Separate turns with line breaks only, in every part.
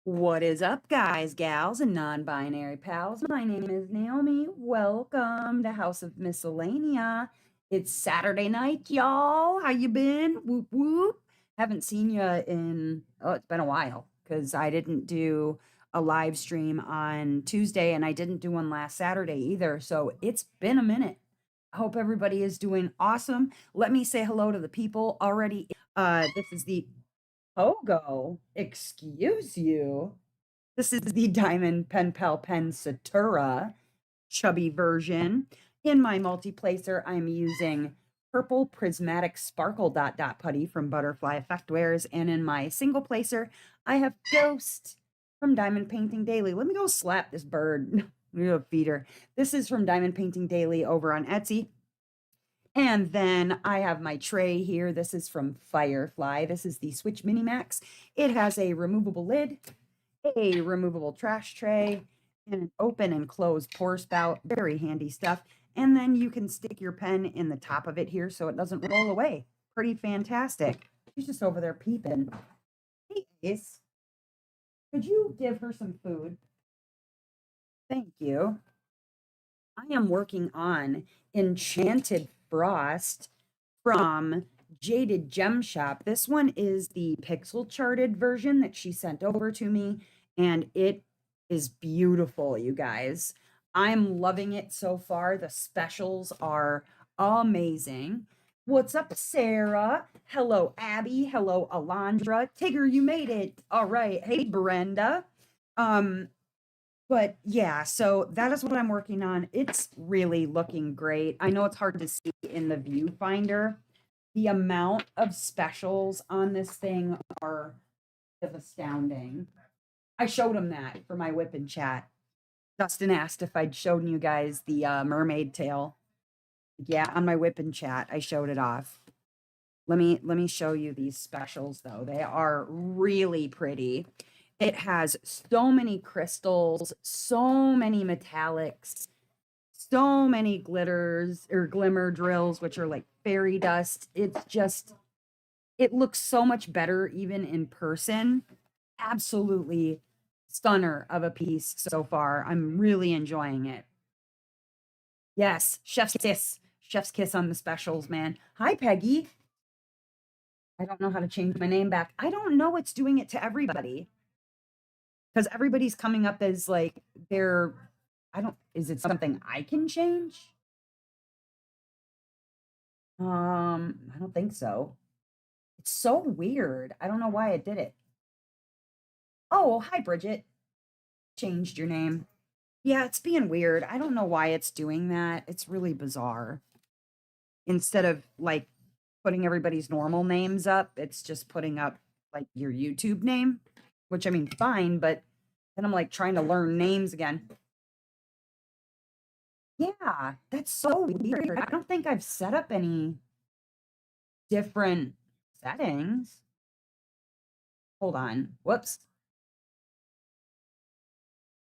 What is up, guys, gals, and non-binary pals? My name is Naomi. Welcome to House of Miscellania. It's Saturday night, y'all. How you been? Whoop whoop. Haven't seen you in it's been a while because I didn't do a live stream on Tuesday and I didn't do one last Saturday either. So it's been a minute. I hope everybody is doing awesome. Let me say hello to the people already. This is the Pogo, excuse you. This is the Diamond Pen Pal Pen Satura chubby version. In my multi-placer, I'm using Purple Prismatic Sparkle Dot Dot Putty from Butterfly Effect Wares. And in my single placer, I have Ghost from Diamond Painting Daily. Let me go slap this bird. Let me go feed her. This is from Diamond Painting Daily over on Etsy. And then I have my tray here. This is from Firefly. This is the Switch Mini Max. It has a removable lid, a removable trash tray, and an open and closed pour spout. Very handy stuff. And then you can stick your pen in the top of it here so it doesn't roll away. Pretty fantastic. She's just over there peeping. Hey, Ace, could you give her some food? Thank you. I am working on Enchanted Frost from Jaded Gem Shop. This one is the pixel charted version that she sent over to me, and it is beautiful, you guys. I'm loving it so far. The specials are amazing. What's up, Sarah? Hello, Abby. Hello, Alondra. Tigger, you made it. All right. Hey, Brenda. But yeah, so that is what I'm working on. It's really looking great. I know it's hard to see in the viewfinder. The amount of specials on this thing are astounding. I showed him that for my whip and chat. Dustin asked if I'd shown you guys the mermaid tail. Yeah, on my whip and chat, I showed it off. Let me show you these specials though. They are really pretty. It has so many crystals, so many metallics, so many glitters or glimmer drills, which are like fairy dust. It's just, it looks so much better even in person. Absolutely stunner of a piece so far. I'm really enjoying it. Yes, chef's kiss. Chef's kiss on the specials, man. Hi, Peggy. I don't know how to change my name back. I don't know it's doing it to everybody. Because everybody's coming up as like they're is it something I can change? I don't think so. It's so weird. I don't know why it did it. Oh, hi, Bridget. Changed your name. Yeah, it's being weird. I don't know why it's doing that. It's really bizarre. Instead of like putting everybody's normal names up, it's just putting up like your YouTube name, which I mean, fine, but then I'm like trying to learn names again. Yeah, that's so weird. I don't think I've set up any different settings. Hold on. Whoops.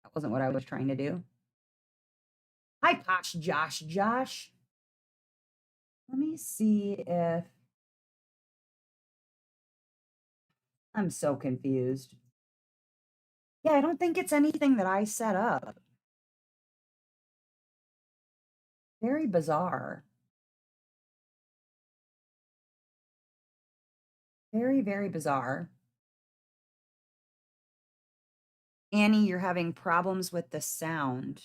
That wasn't what I was trying to do. Hi, Posh Josh. Josh. Let me see if I'm so confused. Yeah, I don't think it's anything that I set up. Very bizarre. Very, very bizarre. Annie, you're having problems with the sound.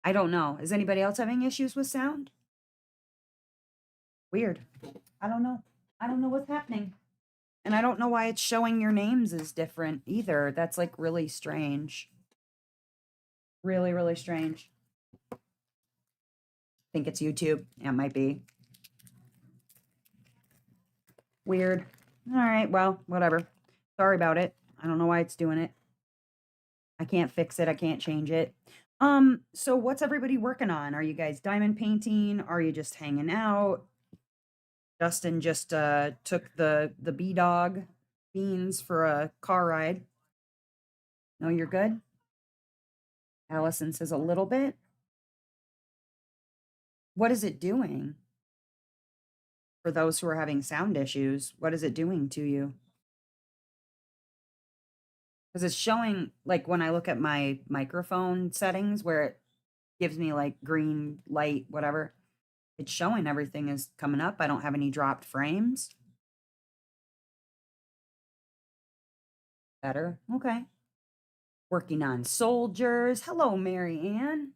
I don't know. Is anybody else having issues with sound? Weird. I don't know. I don't know what's happening. And I don't know why it's showing your names as different either. That's like really strange. Really, really strange. I think it's YouTube. Yeah, it might be. Weird. All right, well, whatever. Sorry about it. I don't know why it's doing it. I can't fix it. I can't change it. So what's everybody working on? Are you guys diamond painting? Are you just hanging out? Justin just took the bee dog beans for a car ride. No, you're good. Allison says a little bit. What is it doing? For those who are having sound issues, what is it doing to you? because it's showing like when I look at my microphone settings where it gives me like green light, whatever, it's showing everything is coming up. I don't have any dropped frames. Better. Okay. Working on soldiers. Hello, Mary Ann.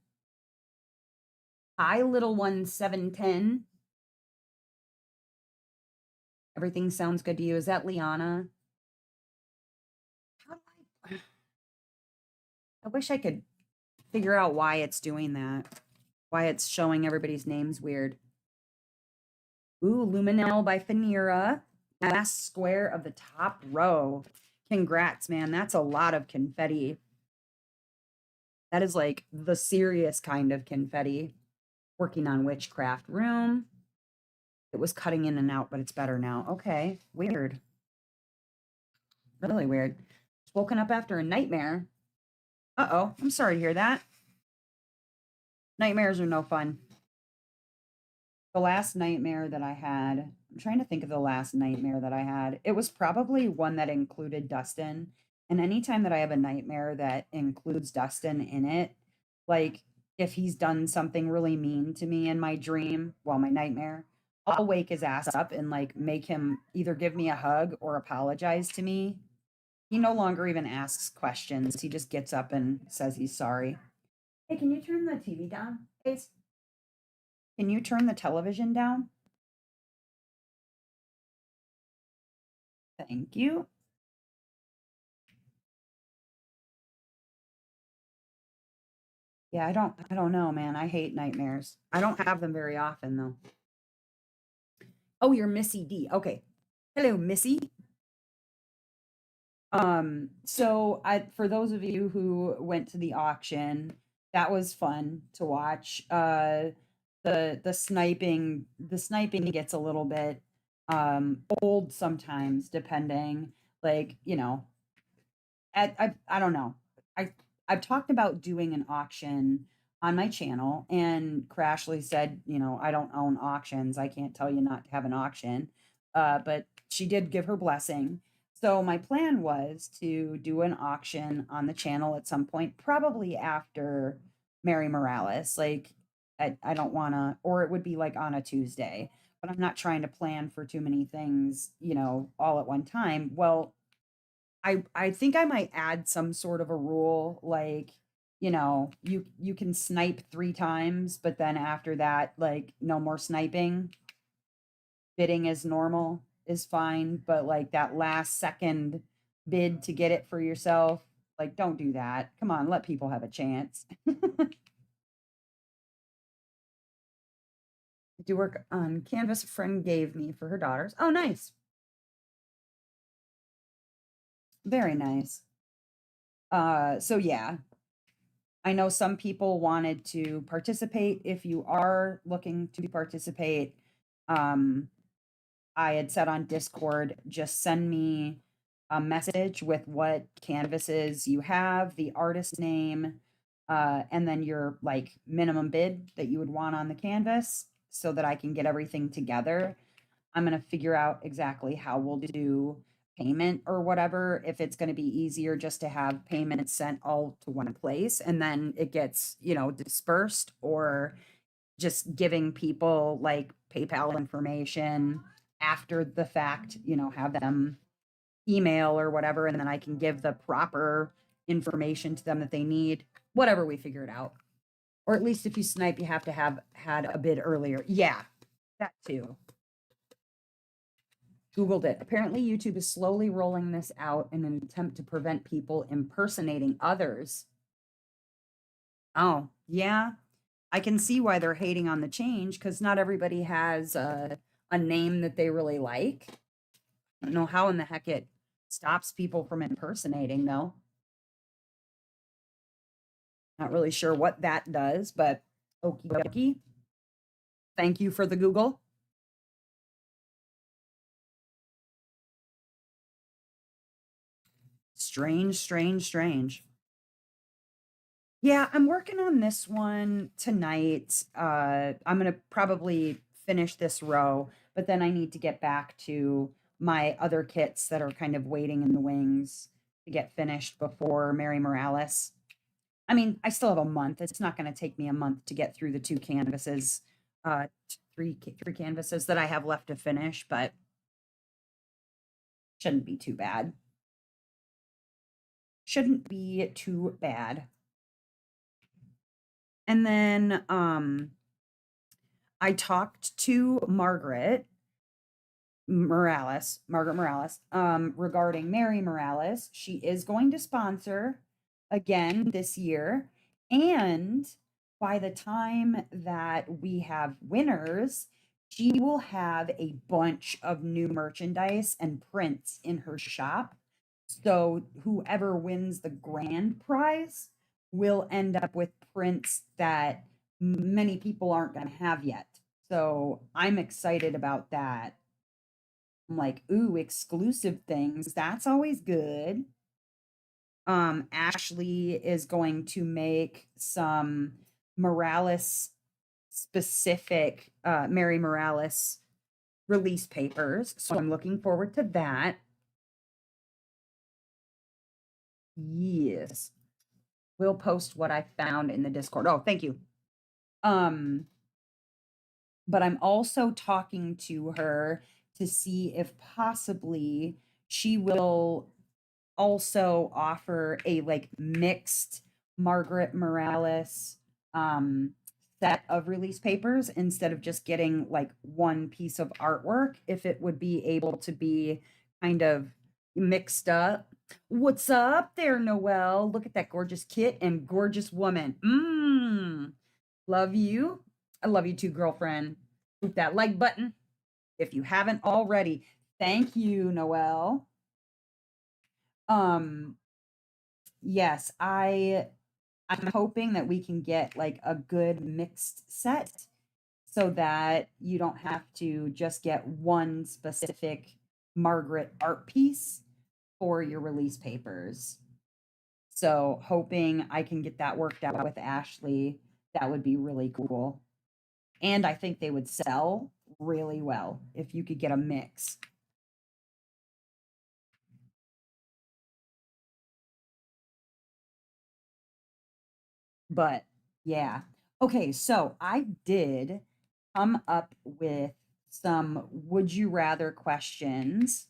Hi, little one 710. Everything sounds good to you. Is that Liana? How do I wish I could figure out why it's doing that. Why it's showing everybody's names weird. Ooh, Luminel by Fanira. Last square of the top row. Congrats, man. That's a lot of confetti. That is like the serious kind of confetti. Working on Witchcraft Room. It was cutting in and out, but it's better now. Okay, weird. Really weird. Woken up after a nightmare. Uh-oh, I'm sorry to hear that. Nightmares are no fun. The last nightmare that I had, I'm trying to think of the last nightmare that I had. It was probably one that included Dustin. And anytime that I have a nightmare that includes Dustin in it, like if he's done something really mean to me in my dream, well, my nightmare, I'll wake his ass up and like make him either give me a hug or apologize to me. He no longer even asks questions. He just gets up and says he's sorry. Hey, can you turn the TV down, please? Can you turn the television down? Thank you. Yeah, I don't know, man. I hate nightmares. I don't have them very often though. Oh, you're Missy D. Okay. Hello, Missy. So I for those of you who went to the auction, that was fun to watch. The sniping gets a little bit old sometimes depending like, I don't know. I I've talked about doing an auction on my channel, and Crashly said, I don't own auctions. I can't tell you not to have an auction. But she did give her blessing. So my plan was to do an auction on the channel at some point, probably after Mary Morales. Like I don't want to, or it would be like on a Tuesday. But I'm not trying to plan for too many things, all at one time. Well, I think I might add some sort of a rule like, you can snipe 3 times, but then after that, like no more sniping. Bidding as normal is fine, but like that last second bid to get it for yourself, like don't do that. Come on, let people have a chance. I do work on canvas a friend gave me for her daughters. Oh, nice. Very nice. So yeah, I know some people wanted to participate. If you are looking to participate, um, I had said on Discord, just send me a message with what canvases you have, the artist name, and then your like minimum bid that you would want on the canvas so that I can get everything together. I'm going to figure out exactly how we'll do payment or whatever. If it's going to be easier just to have payments sent all to one place and then it gets, dispersed, or just giving people like PayPal information after the fact, have them email or whatever, and then I can give the proper information to them that they need, whatever we figure it out. Or at least if you snipe, you have to have had a bid earlier. Yeah, that too. Googled it. Apparently, YouTube is slowly rolling this out in an attempt to prevent people impersonating others. Oh, yeah. I can see why they're hating on the change because not everybody has a name that they really like. I don't know how in the heck it stops people from impersonating, though. Not really sure what that does, but okie dokie. Thank you for the Google. Strange, strange, strange. Yeah, I'm working on this one tonight. I'm gonna probably finish this row, but then I need to get back to my other kits that are kind of waiting in the wings to get finished before Mary Morales. I mean, I still have a month. It's not going to take me a month to get through the two canvases, uh, three canvases that I have left to finish, but shouldn't be too bad. Shouldn't be too bad. And then I talked to Margaret Morales, regarding Mary Morales. She is going to sponsor again this year. And by the time that we have winners, she will have a bunch of new merchandise and prints in her shop. So whoever wins the grand prize will end up with prints that many people aren't going to have yet. So I'm excited about that. I'm like, ooh, exclusive things. That's always good. Ashley is going to make some Morales specific, Mary Morales release papers. So I'm looking forward to that. Yes. We'll post what I found in the Discord. Oh, thank you. But I'm also talking to her to see if possibly she will also offer a like mixed Margaret Morales set of release papers instead of just getting like one piece of artwork, if it would be able to be kind of mixed up. What's up there, Noelle? Look at that gorgeous kit and gorgeous woman. Love you. I love you too, girlfriend. Hit that like button if you haven't already. Thank you, Noelle. Yes, I'm hoping that we can get like a good mixed set so that you don't have to just get one specific Margaret art piece for your release papers. So hoping I can get that worked out with Ashley. That would be really cool. And I think they would sell really well if you could get a mix. But yeah. Okay, so I did come up with some would you rather questions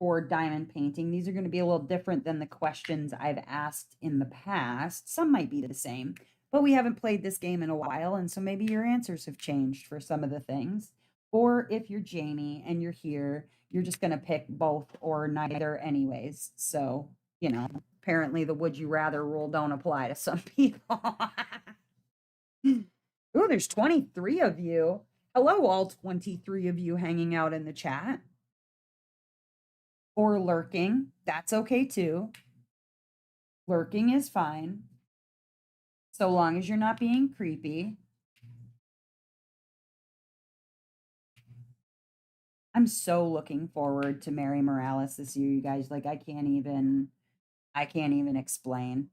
for diamond painting. These are going to be a little different than the questions I've asked in the past. Some might be the same, but we haven't played this game in a while, and so maybe your answers have changed for some of the things. Or if you're Jamie and you're here, you're just going to pick both or neither anyways. So, apparently the would you rather rule don't apply to some people. Ooh, there's 23 of you. Hello, all 23 of you hanging out in the chat or lurking. That's okay too. Lurking is fine, so long as you're not being creepy. I'm so looking forward to Mary Morales this year, you guys. Like, I can't even explain.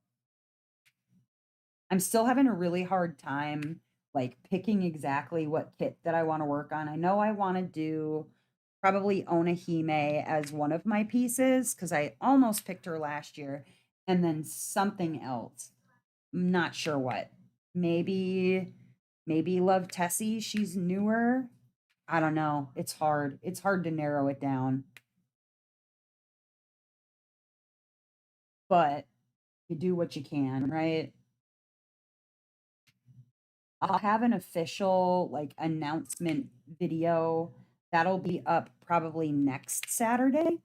I'm still having a really hard time like picking exactly what kit that I want to work on. I know I want to do probably Onahime as one of my pieces because I almost picked her last year, and then something else. I'm not sure what. Maybe Love Tessie. She's newer. I don't know. It's hard. It's hard to narrow it down. But you do what you can, right? I'll have an official like announcement video that'll be up probably next Saturday.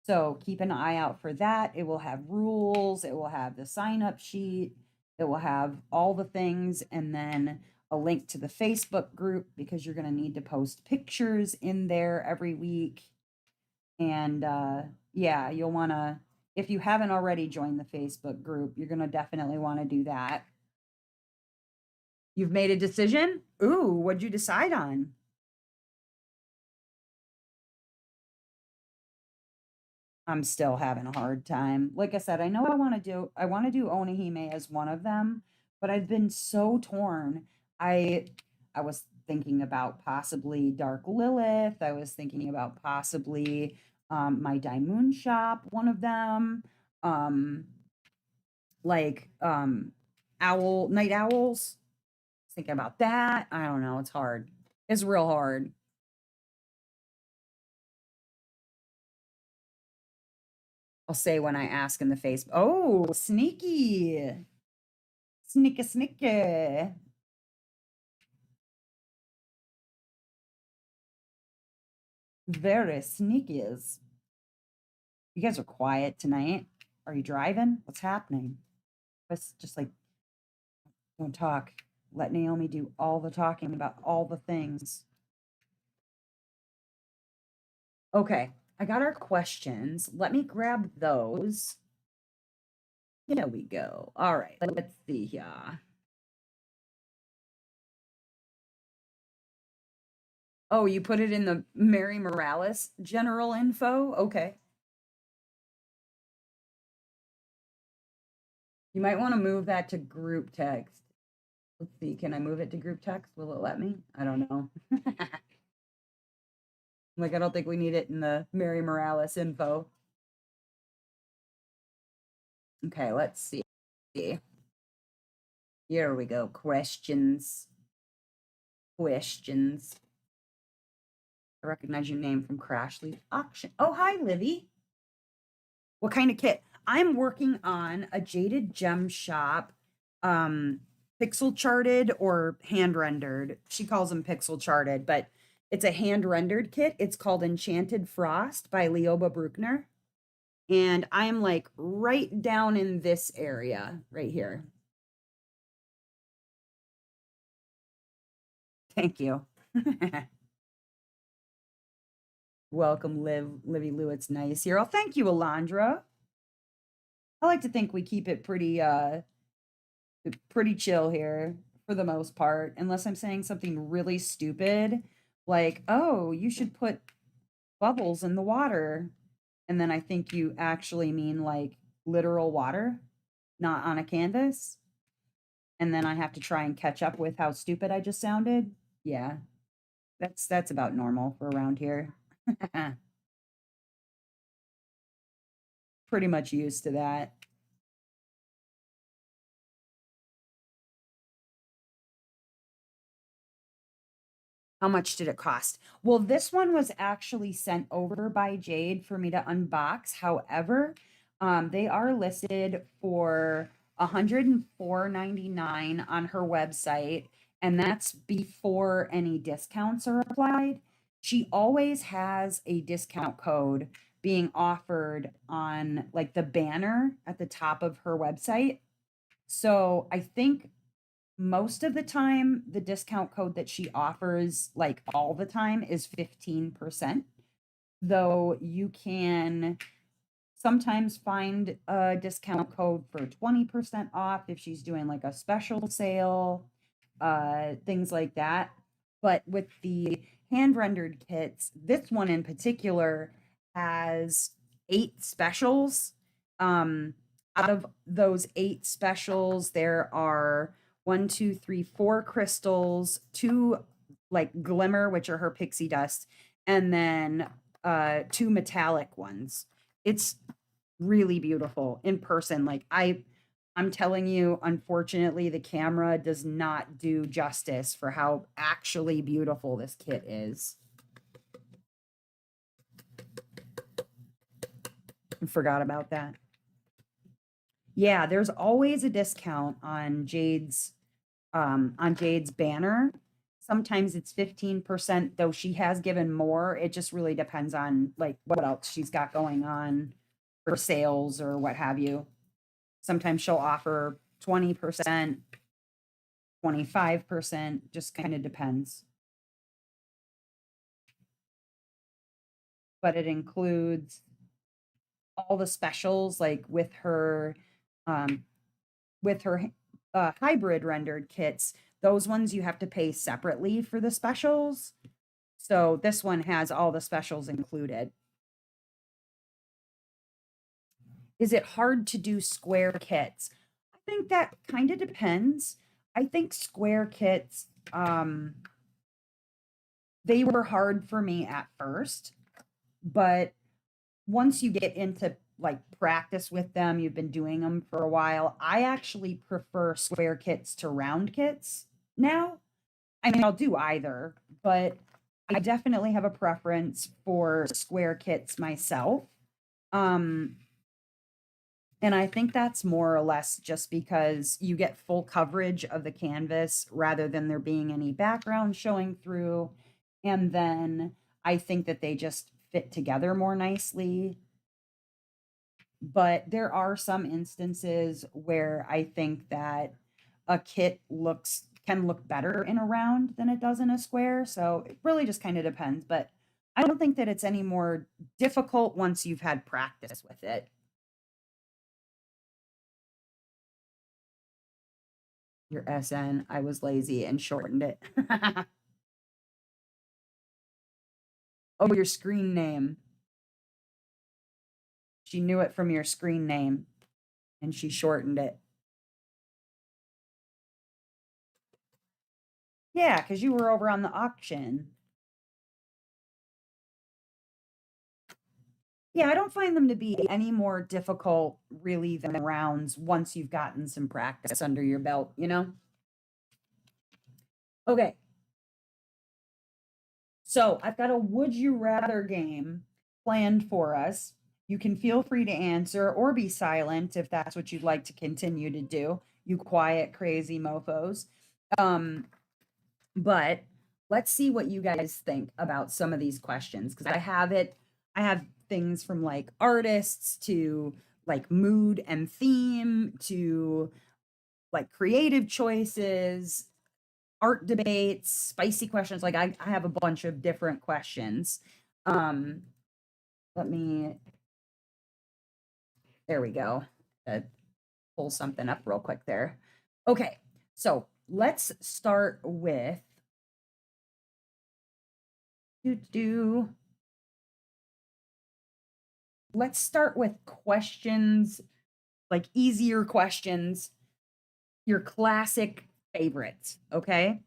So keep an eye out for that. It will have rules, it will have the sign up sheet, it will have all the things, and then a link to the Facebook group because you're going to need to post pictures in there every week. And yeah, you'll want to, if you haven't already joined the Facebook group, you're going to definitely want to do that. You've made a decision? Ooh, what'd you decide on? I'm still having a hard time. Like I said, I know I want to do Onahime as one of them, but I've been so torn. I was thinking about possibly Dark Lilith. I was thinking about possibly my Daimoon shop, one of them. um, like night owls. Thinking about that. I don't know. It's hard. It's real hard. I'll say when I ask in the face. Oh, sneaky. Sneaky, sneaky. Very sneakies. You guys are quiet tonight. Are you driving? What's happening? Let's just like don't talk. Let Naomi do all the talking about all the things. Okay, I got our questions. Let me grab those. Here we go. All right, let's see here. Oh, you put it in the Mary Morales general info? Okay. You might want to move that to group text. Let's see. Can I move it to group text? Will it let me? I don't know. Like, I don't think we need it in the Mary Morales info. Okay, let's see. Here we go. Questions. Questions. I recognize your name from Crashly Auction. Oh, hi, Livy. What kind of kit? I'm working on a Jaded Gem Shop, pixel charted or hand rendered. She calls them pixel charted, but it's a hand rendered kit. It's called Enchanted Frost by Leoba Bruckner. And I'm like right down in this area right here. Thank you. Welcome, Livy Lou. It's nice here. Oh, thank you, Alondra. I like to think we keep it pretty chill here for the most part, unless I'm saying something really stupid, like, oh, you should put bubbles in the water. And then I think you actually mean like literal water, not on a canvas. And then I have to try and catch up with how stupid I just sounded. Yeah, that's about normal for around here. Pretty much used to that. How much did it cost? Well, this one was actually sent over by Jade for me to unbox. However, they are listed for $104.99 on her website, and that's before any discounts are applied. She always has a discount code being offered on like the banner at the top of her website. So I think most of the time the discount code that she offers like all the time is 15%, though you can sometimes find a discount code for 20% off if she's doing like a special sale, things like that. But with the hand rendered kits, this one in particular has 8 specials. Out of those 8 specials, there are 1, 2, 3, 4 crystals, 2 like glimmer, which are her pixie dust, and then 2 metallic ones. It's really beautiful in person. Like I'm telling you, unfortunately, the camera does not do justice for how actually beautiful this kit is. I forgot about that. Yeah, there's always a discount on Jade's banner. Sometimes it's 15%, though she has given more. It just really depends on like what else she's got going on for sales or what have you. Sometimes she'll offer 20%, 25%, just kind of depends. But it includes all the specials like um with her hybrid rendered kits. Those ones you have to pay separately for the specials. So this one has all the specials included. Is it hard to do square kits? I think that kind of depends. I think square kits, they were hard for me at first, but once you get into like practice with them, you've been doing them for a while. I actually prefer square kits to round kits now. I mean, I'll do either, but I definitely have a preference for square kits myself. Um, and I think that's more or less just because you get full coverage of the canvas rather than there being any background showing through. And then I think that they just fit together more nicely. But there are some instances where I think that a kit can look better in a round than it does in a square. So it really just kind of depends. But I don't think that it's any more difficult once you've had practice with it. Your SN, I was lazy and shortened it. Oh, your screen name. She knew it from your screen name and she shortened it. Yeah, because you were over on the auction. Yeah, I don't find them to be any more difficult really than rounds once you've gotten some practice under your belt, you know? Okay. So I've got a would you rather game planned for us. You can feel free to answer or be silent if that's what you'd like to continue to do, you quiet, crazy mofos. Um, but let's see what you guys think about some of these questions because I have things from like artists to like mood and theme to like creative choices, art debates, spicy questions. Like I have a bunch of different questions. Um, let me, there we go. Pull something up real quick there. Okay, so let's start with do let's start with questions, like easier questions, your classic favorites, okay?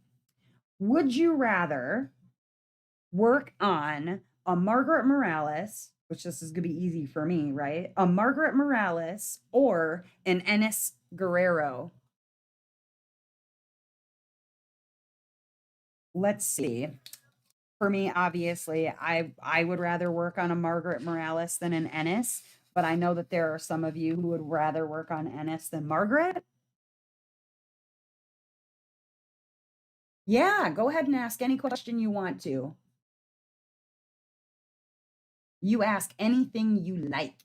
Would you rather work on a Margaret Morales, which this is going to be easy for me, right? A Margaret Morales or an Ennis Guerrero? Let's see. For me, obviously, I would rather work on a Margaret Morales than an Ennis, but I know that there are some of you who would rather work on Ennis than Margaret. Yeah, go ahead and ask any question you want to. You ask anything you like.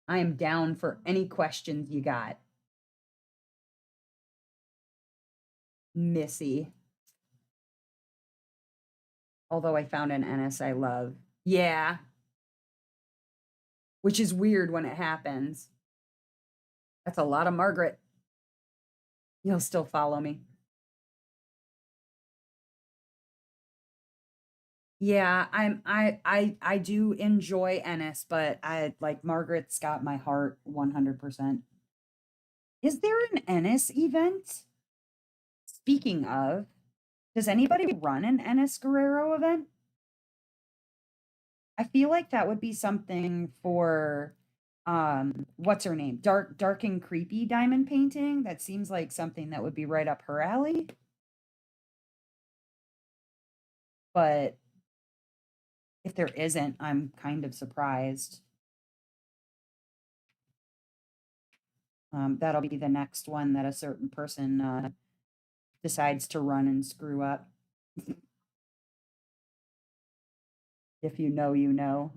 I am down for any questions you got. Missy. Although I found an Ennis I love. Yeah, which is weird when it happens. That's a lot of Margaret. You'll still follow me. Yeah, I do enjoy Ennis, but I like Margaret's got my heart 100%. Is there an Ennis event? Speaking of, does anybody run an Ennis Guerrero event? I feel like that would be something for what's her name? Dark and Creepy diamond painting. That seems like something that would be right up her alley. But if there isn't, I'm kind of surprised. That'll be the next one that a certain person decides to run and screw up. If you know, you know.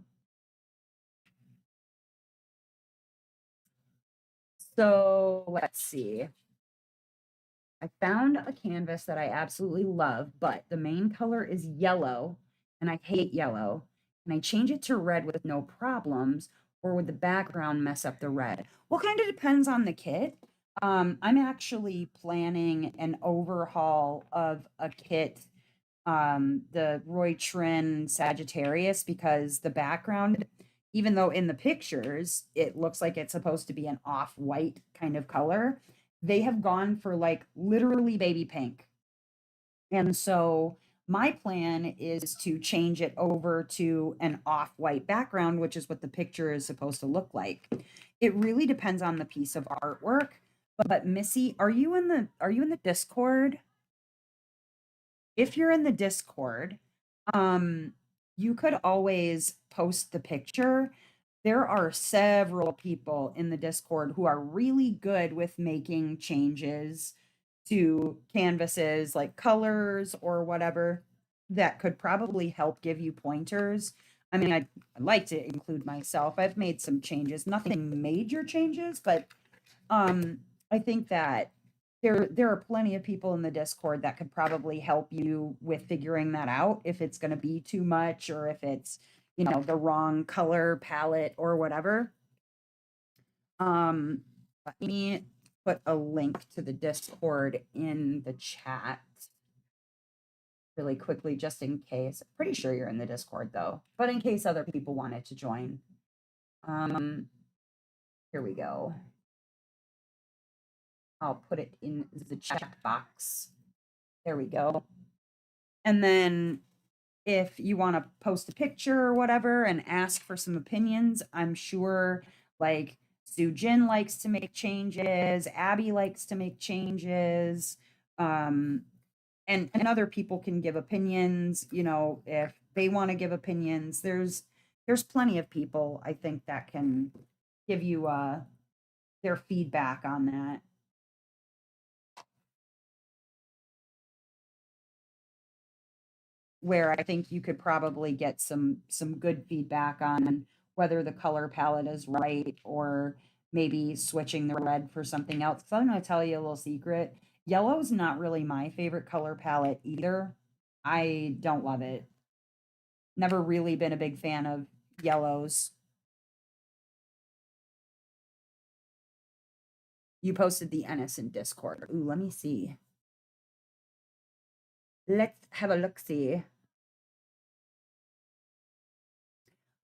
So let's see. I found a canvas that I absolutely love, but the main color is yellow, and I hate yellow. Can I change it to red with no problems, or would the background mess up the red? Well, kind of depends on the kit. I'm actually planning an overhaul of a kit, the Roy Trin Sagittarius, because the background, even though in the pictures it looks like it's supposed to be an off-white kind of color, they have gone for like literally baby pink. And so My plan is to change it over to an off-white background, which is what the picture is supposed to look like. It really depends on the piece of artwork. But Missy, are you in the Discord? If you're in the Discord, um, you could always post the picture. There are several people in the Discord who are really good with making changes to canvases, like colors or whatever, that could probably help give you pointers. I mean, I'd like to include myself. I've made some changes, nothing major changes, but I think that there are plenty of people in the Discord that could probably help you with figuring that out if it's going to be too much or if it's, the wrong color palette or whatever. Let me put a link to the Discord in the chat really quickly just in case. Pretty sure you're in the Discord though, but in case other people wanted to join. Here we go. I'll put it in the chat box. There we go. And then if you want to post a picture or whatever and ask for some opinions, I'm sure like Sue Jin likes to make changes, Abby likes to make changes, and other people can give opinions, if they want to give opinions. There's plenty of people I think that can give you their feedback on that. Where I think you could probably get some good feedback on whether the color palette is right or maybe switching the red for something else. So I'm going to tell you a little secret. Yellow's not really my favorite color palette either. I don't love it. Never really been a big fan of yellows. You posted the Ennis in Discord. Ooh, let me see. Let's have a look-see.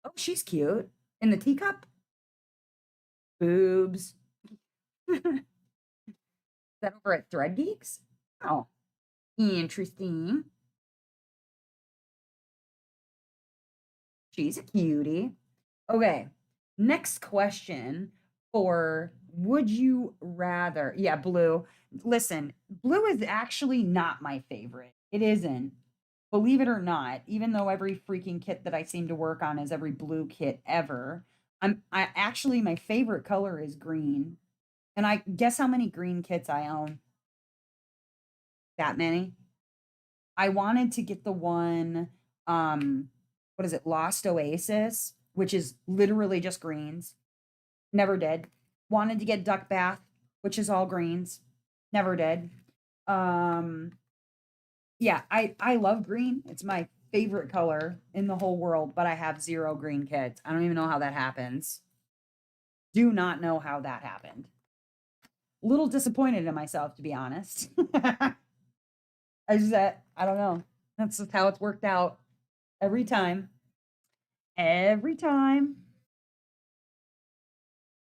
Oh, she's cute. In the teacup? Boobs. Is that over at Thread Geeks? Oh, interesting. She's a cutie. Okay, next question for would you rather? Yeah, blue. Listen, blue is actually not my favorite. It isn't. Believe it or not, even though every freaking kit that I seem to work on is every blue kit ever, I actually my favorite color is green. And I guess how many green kits I own? That many. I wanted to get the one, what is it? Lost Oasis, which is literally just greens. Never did. Wanted to get Duck Bath, which is all greens. Never did. Yeah, I love green. It's my favorite color in the whole world, but I have 0 green kits. I don't even know how that happens. Do not know how that happened. A little disappointed in myself, to be honest. I don't know. That's just how it's worked out every time. Every time.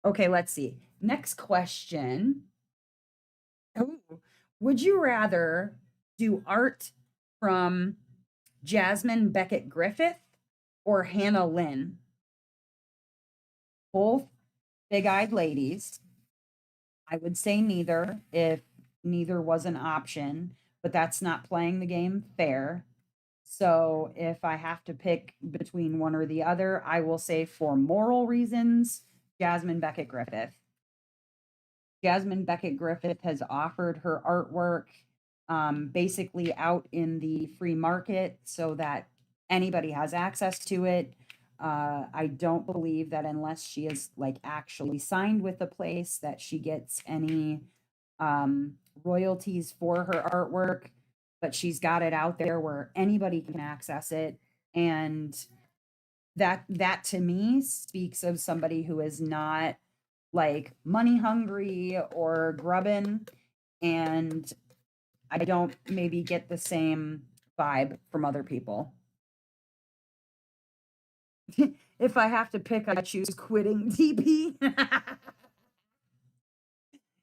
Okay, let's see. Next question. Ooh, would you rather do art from Jasmine Beckett Griffith or Hannah Lynn? Both big-eyed ladies. I would say neither if neither was an option, but that's not playing the game fair. So if I have to pick between one or the other, I will say for moral reasons, Jasmine Beckett Griffith. Jasmine Beckett Griffith has offered her artwork basically out in the free market so that anybody has access to it. I don't believe that unless she is like actually signed with the place that she gets any royalties for her artwork, but she's got it out there where anybody can access it. And that to me speaks of somebody who is not like money hungry or grubbing. And I don't maybe get the same vibe from other people. If I have to pick, I choose quitting TP.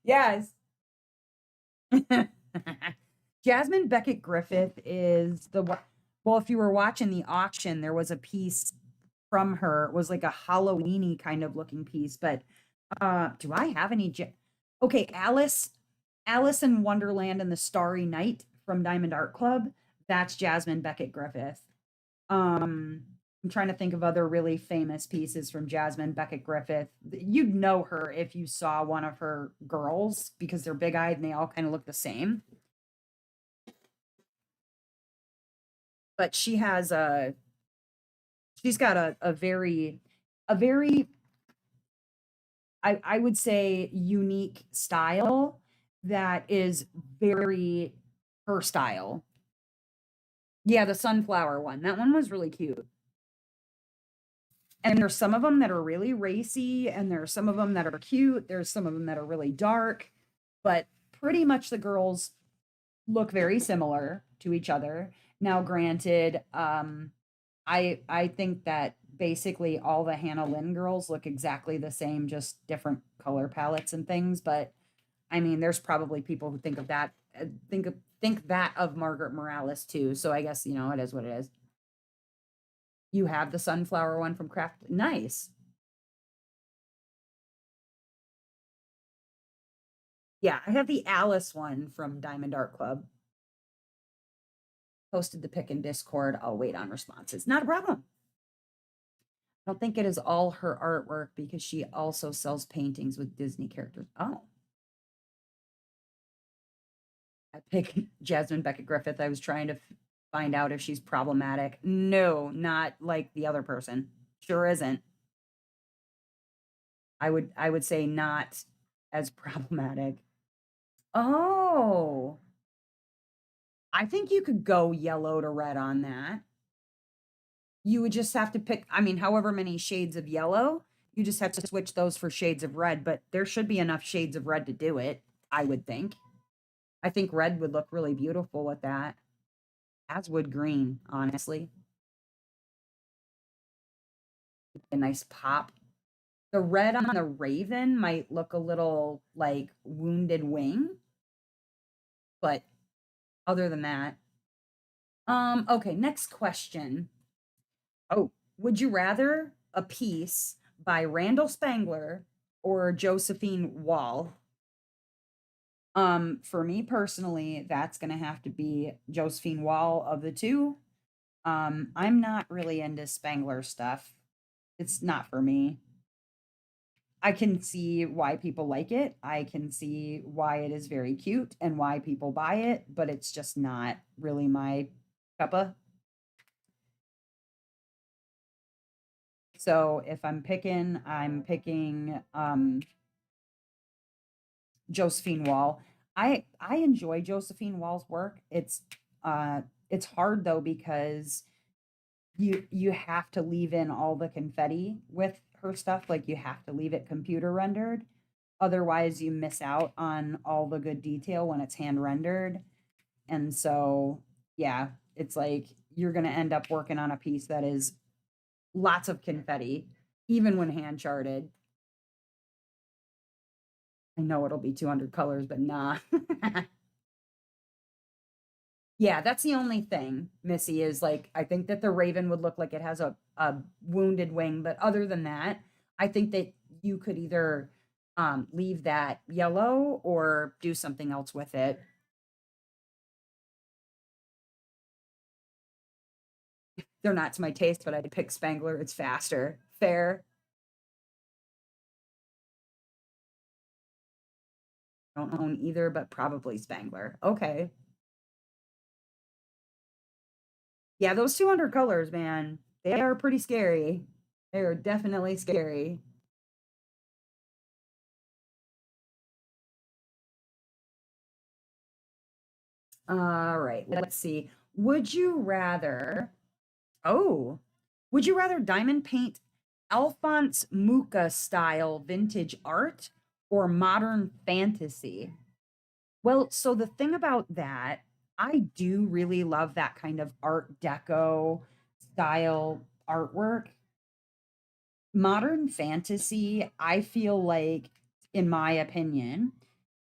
Yes. Jasmine Beckett Griffith is well, if you were watching the auction, there was a piece from her. It was like a Halloweeny kind of looking piece, but do I have any okay, Alice in Wonderland and the Starry Night from Diamond Art Club. That's Jasmine Beckett Griffith. Um, I'm trying to think of other really famous pieces from Jasmine Beckett Griffith. You'd know her if you saw one of her girls because they're big-eyed and they all kind of look the same. But she's got a very I would say unique style that is very her style. Yeah, the sunflower one. That one was really cute. And there's some of them that are really racy, and there's some of them that are cute. There's some of them that are really dark, but pretty much the girls look very similar to each other. Now, granted, I think that basically all the Hannah Lynn girls look exactly the same, just different color palettes and things. But I mean, there's probably people who think of that, think that of Margaret Morales too. So I guess, it is what it is. You have the sunflower one from Craft. Nice. Yeah, I have the Alice one from Diamond Art Club. Posted the pic in Discord. I'll wait on responses. Not a problem. I don't think it is all her artwork because she also sells paintings with Disney characters. Oh. I picked Jasmine Beckett Griffith. I was trying to find out if she's problematic. No, not like the other person. Sure isn't. I would say not as problematic. Oh. I think you could go yellow to red on that. You would just have to pick, I mean, however many shades of yellow, you just have to switch those for shades of red, but there should be enough shades of red to do it, I would think. I think red would look really beautiful with that, as would green, honestly. A nice pop. The red on the raven might look a little like wounded wing, but other than that, okay, next question. Oh, would you rather a piece by Randall Spangler or Josephine Wall? For me personally, that's gonna have to be Josephine Wall of the two. I'm not really into Spangler stuff. It's not for me. I can see why people like it. I can see why it is very cute and why people buy it, but it's just not really my cuppa. So if I'm picking Josephine Wall. I enjoy Josephine Wall's work. It's hard though because you have to leave in all the confetti with her stuff, like you have to leave it computer rendered. Otherwise, you miss out on all the good detail when it's hand rendered. And so, yeah, it's like you're going to end up working on a piece that is lots of confetti, even when hand charted. I know it'll be 200 colors, but nah. Yeah, that's the only thing, Missy, is like I think that the raven would look like it has a wounded wing, but other than that, I think that you could either leave that yellow or do something else with it. They're not to my taste, but I'd pick Spangler. It's faster. Fair. Don't own either, but probably Spangler. Okay. Yeah, those 200 colors, man, they are pretty scary. They are definitely scary. All right, let's see. Would you rather, oh, would you rather diamond paint Alphonse Mucha style vintage art or modern fantasy? Well, so the thing about that, I do really love that kind of art deco style artwork. Modern fantasy, I feel like, in my opinion,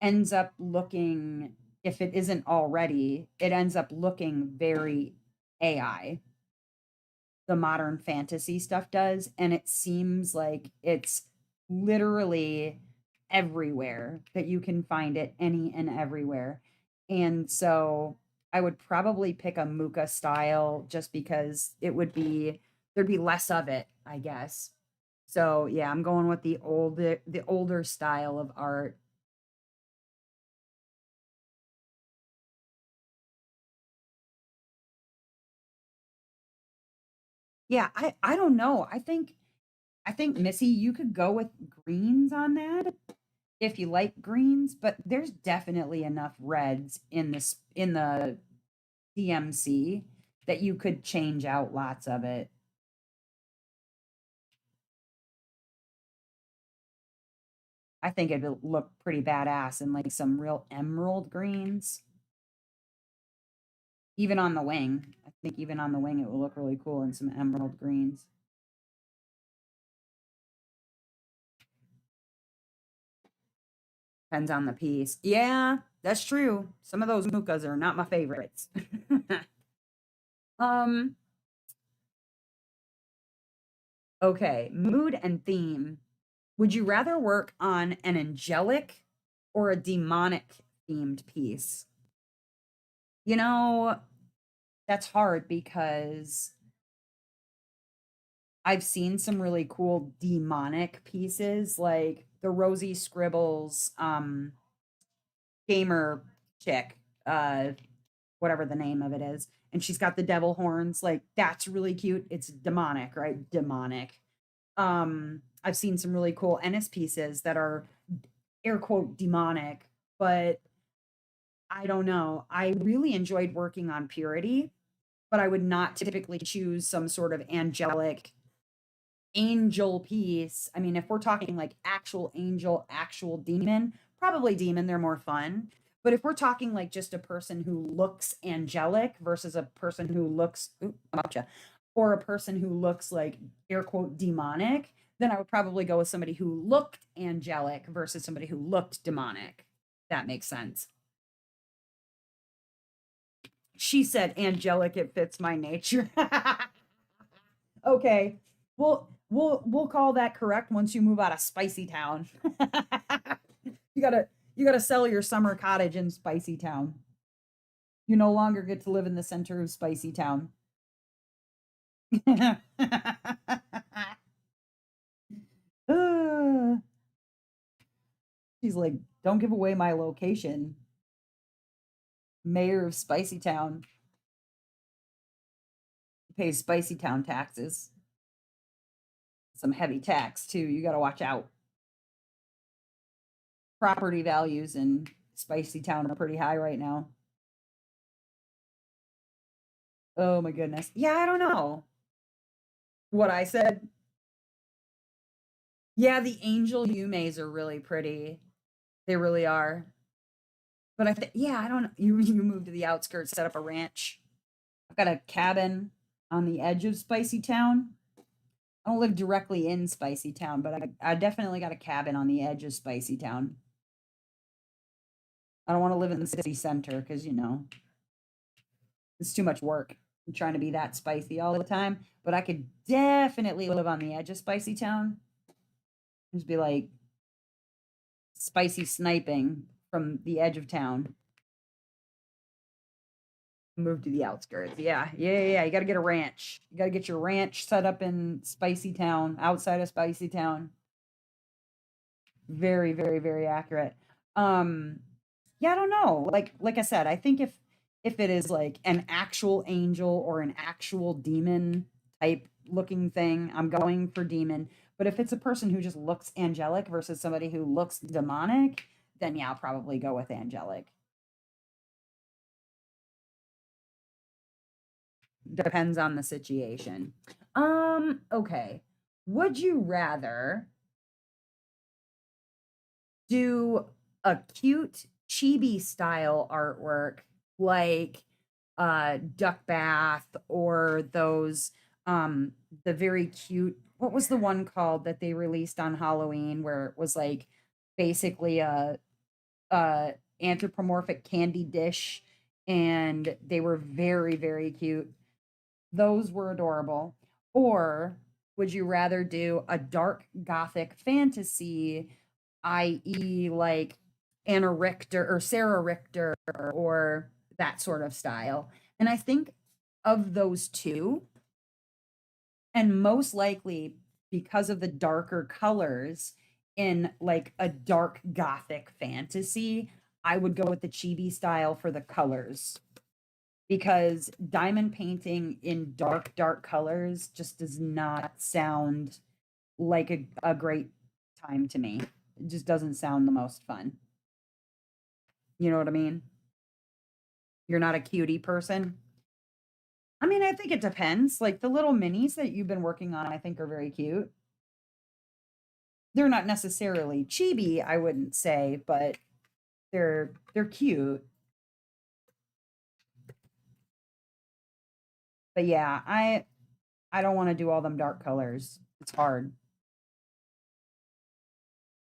ends up looking if it isn't already, it ends up looking very AI. The modern fantasy stuff does, and it seems like it's literally everywhere that you can find it any and everywhere. And so I would probably pick a Muka style just because there'd be less of it, I guess. So yeah, I'm going with the older style of art. Yeah, I don't know. I think Missy, you could go with greens on that if you like greens, but there's definitely enough reds in the DMC that you could change out lots of it. I think it'd look pretty badass in like some real emerald greens, even on the wing. I think even on the wing it will look really cool in some emerald greens. Depends on the piece. Yeah, that's true. Some of those mukas are not my favorites. um, okay, mood and theme. Would you rather work on an angelic or a demonic themed piece? You know, that's hard because I've seen some really cool demonic pieces like the Rosie Scribbles gamer chick, whatever the name of it is. And she's got the devil horns. Like that's really cute. It's demonic, right? Demonic. I've seen some really cool Ennis pieces that are air quote demonic, but I don't know. I really enjoyed working on purity, but I would not typically choose some sort of angelic angel piece. I mean, if we're talking like actual angel, actual demon, probably demon, they're more fun. But if we're talking like just a person who looks angelic versus a person who looks, gotcha, or a person who looks like air quote demonic, then I would probably go with somebody who looked angelic versus somebody who looked demonic. That makes sense. She said angelic, it fits my nature. Okay. We'll call that correct once you move out of Spicy Town. You gotta sell your summer cottage in Spicy Town. You no longer get to live in the center of Spicy Town. Uh, She's like, don't give away my location. Mayor of Spicy Town pays Spicy Town taxes. Some heavy tax too. You gotta watch out. Property values in Spicy Town are pretty high right now. Oh my goodness. Yeah, I don't know what I said. Yeah, the angel yumes are really pretty. They really are. But I think, yeah, I don't know. You moved to the outskirts, set up a ranch. I've got a cabin on the edge of Spicy Town. I don't live directly in Spicy Town, but I definitely got a cabin on the edge of Spicy Town. I don't want to live in the city center because, it's too much work. I'm trying to be that spicy all the time, but I could definitely live on the edge of Spicy Town. Just be like spicy sniping from the edge of town. Move to the outskirts. Yeah, yeah, yeah. Yeah. You got to get a ranch. You got to get your ranch set up in Spicy Town, outside of Spicy Town. Very, very, very accurate. Um, yeah, I don't know. Like I said, I think if it is like an actual angel or an actual demon type looking thing, I'm going for demon. But if it's a person who just looks angelic versus somebody who looks demonic, then yeah, I'll probably go with angelic. Depends on the situation. Okay. Would you rather do a cute chibi style artwork like duck bath or those the very cute, what was the one called that they released on Halloween where it was like basically a anthropomorphic candy dish, and they were very, very cute. Those were adorable. Or would you rather do a dark gothic fantasy, i.e., like Anna Richter or Sarah Richter or that sort of style? And I think of those two, and most likely because of the darker colors in like a dark gothic fantasy, I would go with the chibi style for the colors because diamond painting in dark, dark colors just does not sound like a great time to me. It just doesn't sound the most fun. You know what I mean? You're not a cutie person. I mean, I think it depends. Like the little minis that you've been working on, I think are very cute. They're not necessarily chibi, I wouldn't say, but they're cute. But yeah, I don't want to do all them dark colors. It's hard.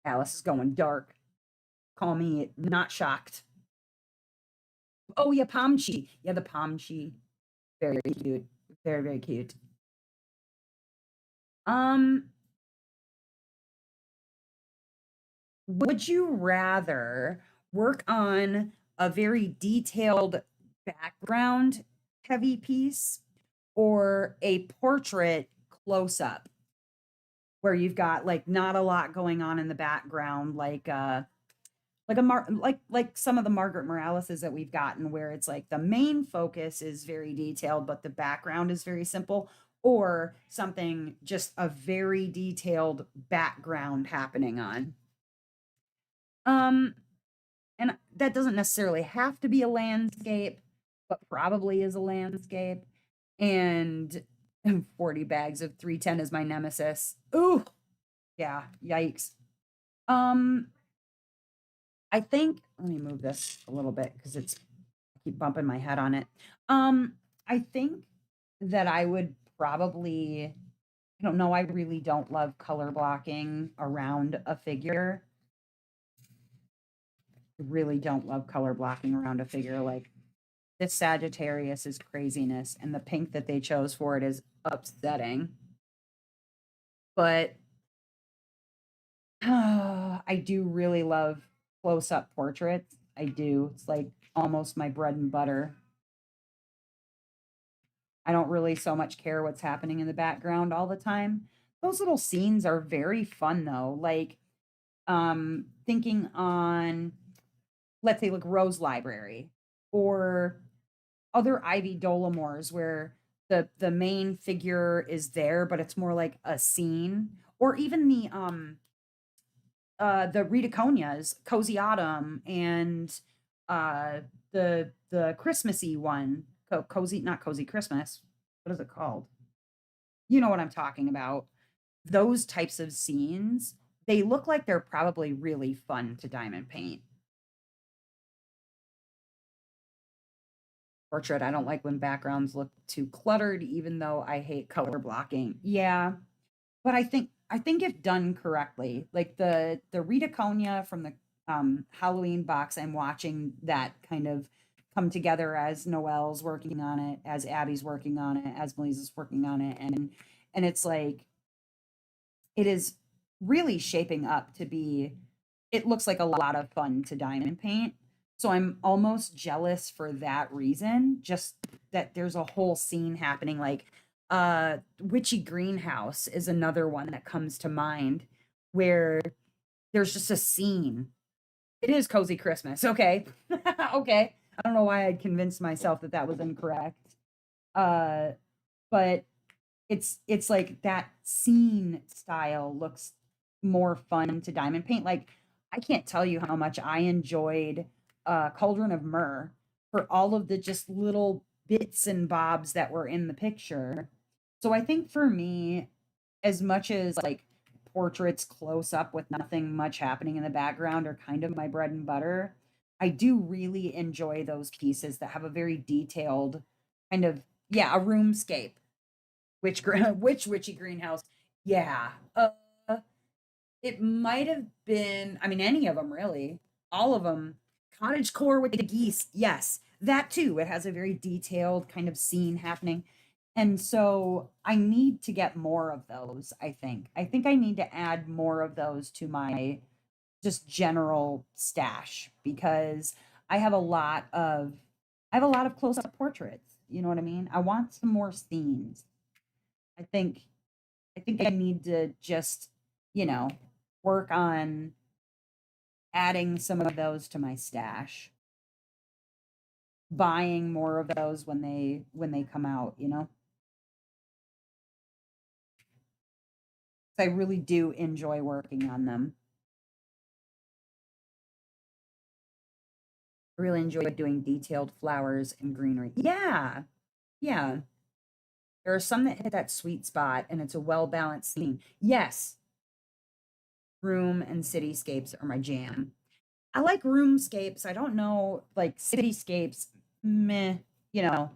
Alice is going dark. Call me not shocked. Oh yeah, Pomchi. Yeah, the Pomchi. Very cute. Very, very cute. Um, would you rather work on a very detailed background heavy piece or a portrait close up where you've got like not a lot going on in the background like like some of the Margaret Moraleses that we've gotten where it's like the main focus is very detailed but the background is very simple, or something just a very detailed background happening on. Um and that doesn't necessarily have to be a landscape, but probably is a landscape. And 40 bags of 310 is my nemesis. Ooh, yeah, yikes. Um, I think let me move this a little bit because it's I keep bumping my head on it. I think that I would probably I don't know, I really don't love color blocking around a figure. I really don't love color blocking around a figure. Like this Sagittarius is craziness, and the pink that they chose for it is upsetting. But I do really love close up portraits. I do. It's like almost my bread and butter. I don't really so much care what's happening in the background all the time. Those little scenes are very fun though. Like thinking on let's say like Rose Library or other Ivy Dolomores where the main figure is there but it's more like a scene, or even the Rita Conia's Cozy Autumn and the Christmassy one, cozy not cozy Christmas. What is it called? You know what I'm talking about. Those types of scenes, they look like they're probably really fun to diamond paint. Portrait, I don't like when backgrounds look too cluttered, even though I hate color blocking. Yeah, but I think if done correctly, like the Rita Conia from the Halloween box, I'm watching that kind of come together as Noelle's working on it, as Abby's working on it, as Melissa's working on it, and it's like it is really shaping up to be. It looks like a lot of fun to diamond paint. So I'm almost jealous for that reason, just that there's a whole scene happening like Witchy Greenhouse is another one that comes to mind where there's just a scene. It is Cozy Christmas. Okay. Okay. I don't know why I convinced myself that that was incorrect. Uh but it's like that scene style looks more fun to diamond paint. Like I can't tell you how much I enjoyed Cauldron of Myrrh for all of the just little bits and bobs that were in the picture. So I think for me, as much as like portraits close up with nothing much happening in the background are kind of my bread and butter, I do really enjoy those pieces that have a very detailed kind of yeah, a roomscape. Which witchy greenhouse? Yeah. It might have been, I mean, any of them really. All of them. cottage core with the geese. Yes, that too. It has a very detailed kind of scene happening. And so I need to get more of those, I think. I think I need to add more of those to my just general stash because I have a lot of I have a lot of close-up portraits. You know what I mean? I want some more scenes. I think I need to just, you know, work on adding some of those to my stash, buying more of those when they come out, you know? I really do enjoy working on them. I really enjoy doing detailed flowers and greenery. Yeah. Yeah. There are some that hit that sweet spot and it's a well-balanced theme. Yes, room and cityscapes are my jam. I like roomscapes. I don't know, like cityscapes, meh, you know,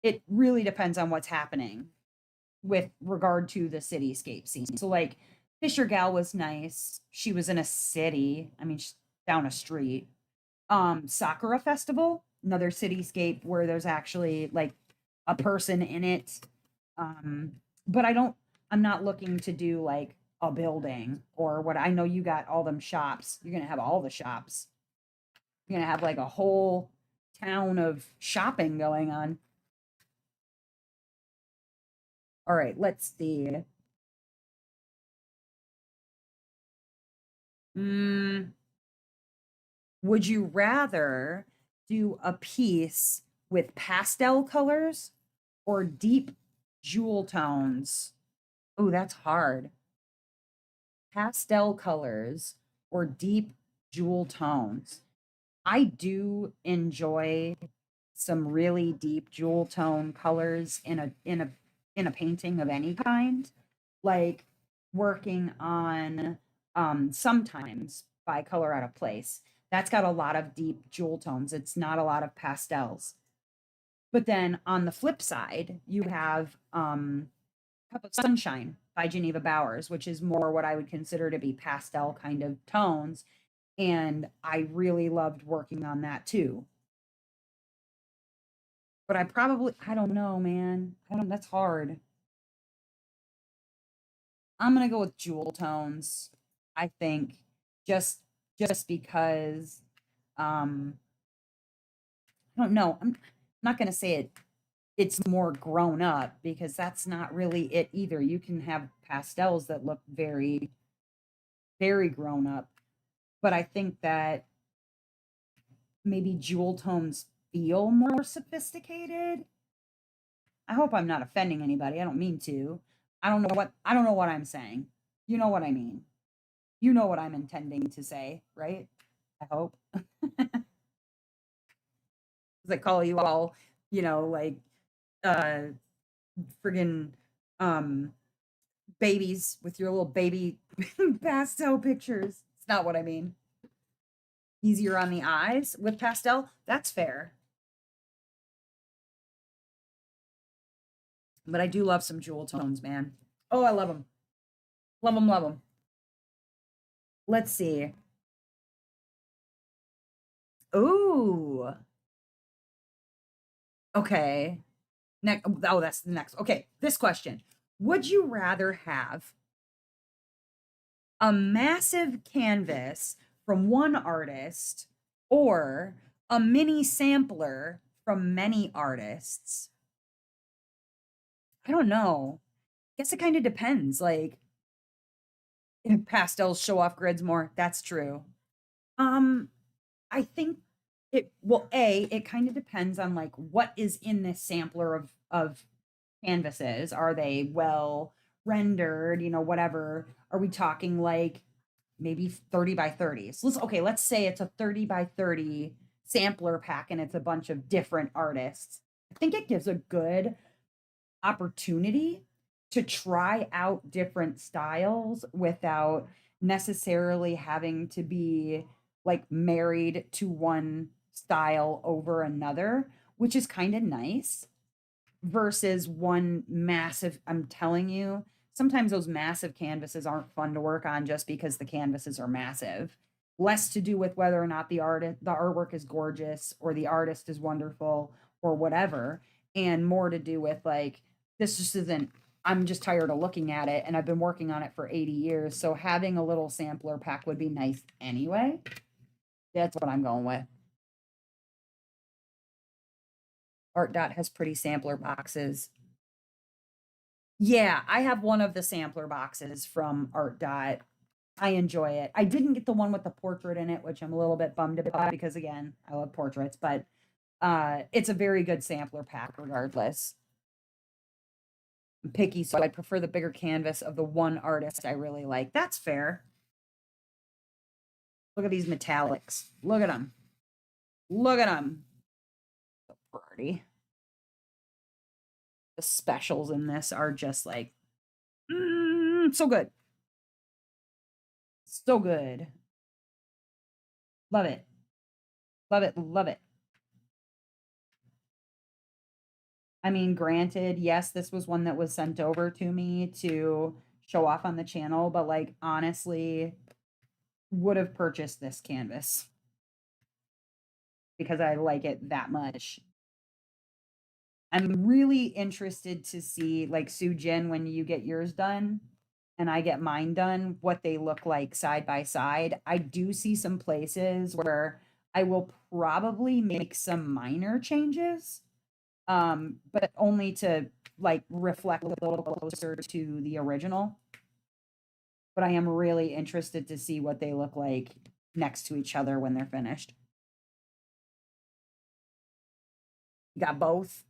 it really depends on what's happening with regard to the cityscape scene. So like Fisher Gal was nice. She was in a city. I mean, she's down a street. Sakura Festival, another cityscape where there's actually like a person in it. Um, but I'm not looking to do like a building or what I know you got all them shops. You're gonna have all the shops. You're gonna have like a whole town of shopping going on. All right, let's see. Mm, would you rather do a piece with pastel colors or deep jewel tones? Oh, that's hard. Pastel colors or deep jewel tones. I do enjoy some really deep jewel tone colors in a painting of any kind. Like working on sometimes by color out of place. That's got a lot of deep jewel tones. It's not a lot of pastels. But then on the flip side, you have Cup of Sunshine by Geneva Bowers, which is more what I would consider to be pastel kind of tones. And I really loved working on that too. But I don't know, man. That's hard. I'm gonna go with jewel tones. I think just because um I don't know. I'm not gonna say it's more grown up because that's not really it either. You can have pastels that look very grown up, but I think that maybe jewel tones feel more sophisticated. I hope I'm not offending anybody. I don't mean to. I don't know what I'm saying. You know what I mean. You know what I'm intending to say, right? I hope. Cuz I call you all, you know, like uh friggin um babies with your little baby pastel pictures. It's not what I mean. Easier on the eyes with pastel. That's fair. But I do love some jewel tones, man. Oh, I love them. Love them, love them. Let's see. Ooh. Okay. Next, oh, that's the next. Okay, this question. Would you rather have a massive canvas from one artist or a mini sampler from many artists? I don't know. Guess it kind of depends. Like, if pastels show off grids more, that's true. Um, I think it kind of depends on like what is in this sampler of canvases. Are they well rendered, you know, whatever? Are we talking like maybe 30 by 30? So let's say it's a 30 by 30 sampler pack and it's a bunch of different artists. I think it gives a good opportunity to try out different styles without necessarily having to be like married to one style over another, which is kind of nice versus one massive. I'm telling you, sometimes those massive canvases aren't fun to work on just because the canvases are massive. less to do with whether or not the artwork is gorgeous or the artist is wonderful or whatever, and more to do with like this just isn't. I'm just tired of looking at it, and I've been working on it for 80 years. So having a little sampler pack would be nice anyway. That's what I'm going with. Art Dot has pretty sampler boxes. Yeah, I have one of the sampler boxes from Art Dot. I enjoy it. I didn't get the one with the portrait in it, which I'm a little bit bummed about because again, I love portraits, but it's a very good sampler pack regardless. I'm picky, so I prefer the bigger canvas of the one artist I really like. That's fair. Look at these metallics. Look at them. Look at them. So pretty. The specials in this are just like so good. So good. Love it. Love it. Love it. I mean, granted, yes, this was one that was sent over to me to show off on the channel, but like honestly, would have purchased this canvas because I like it that much. I'm really interested to see like Sujin when you get yours done and I get mine done, what they look like side by side. I do see some places where I will probably make some minor changes, but only to like reflect a little closer to the original. But I am really interested to see what they look like next to each other when they're finished. You got both.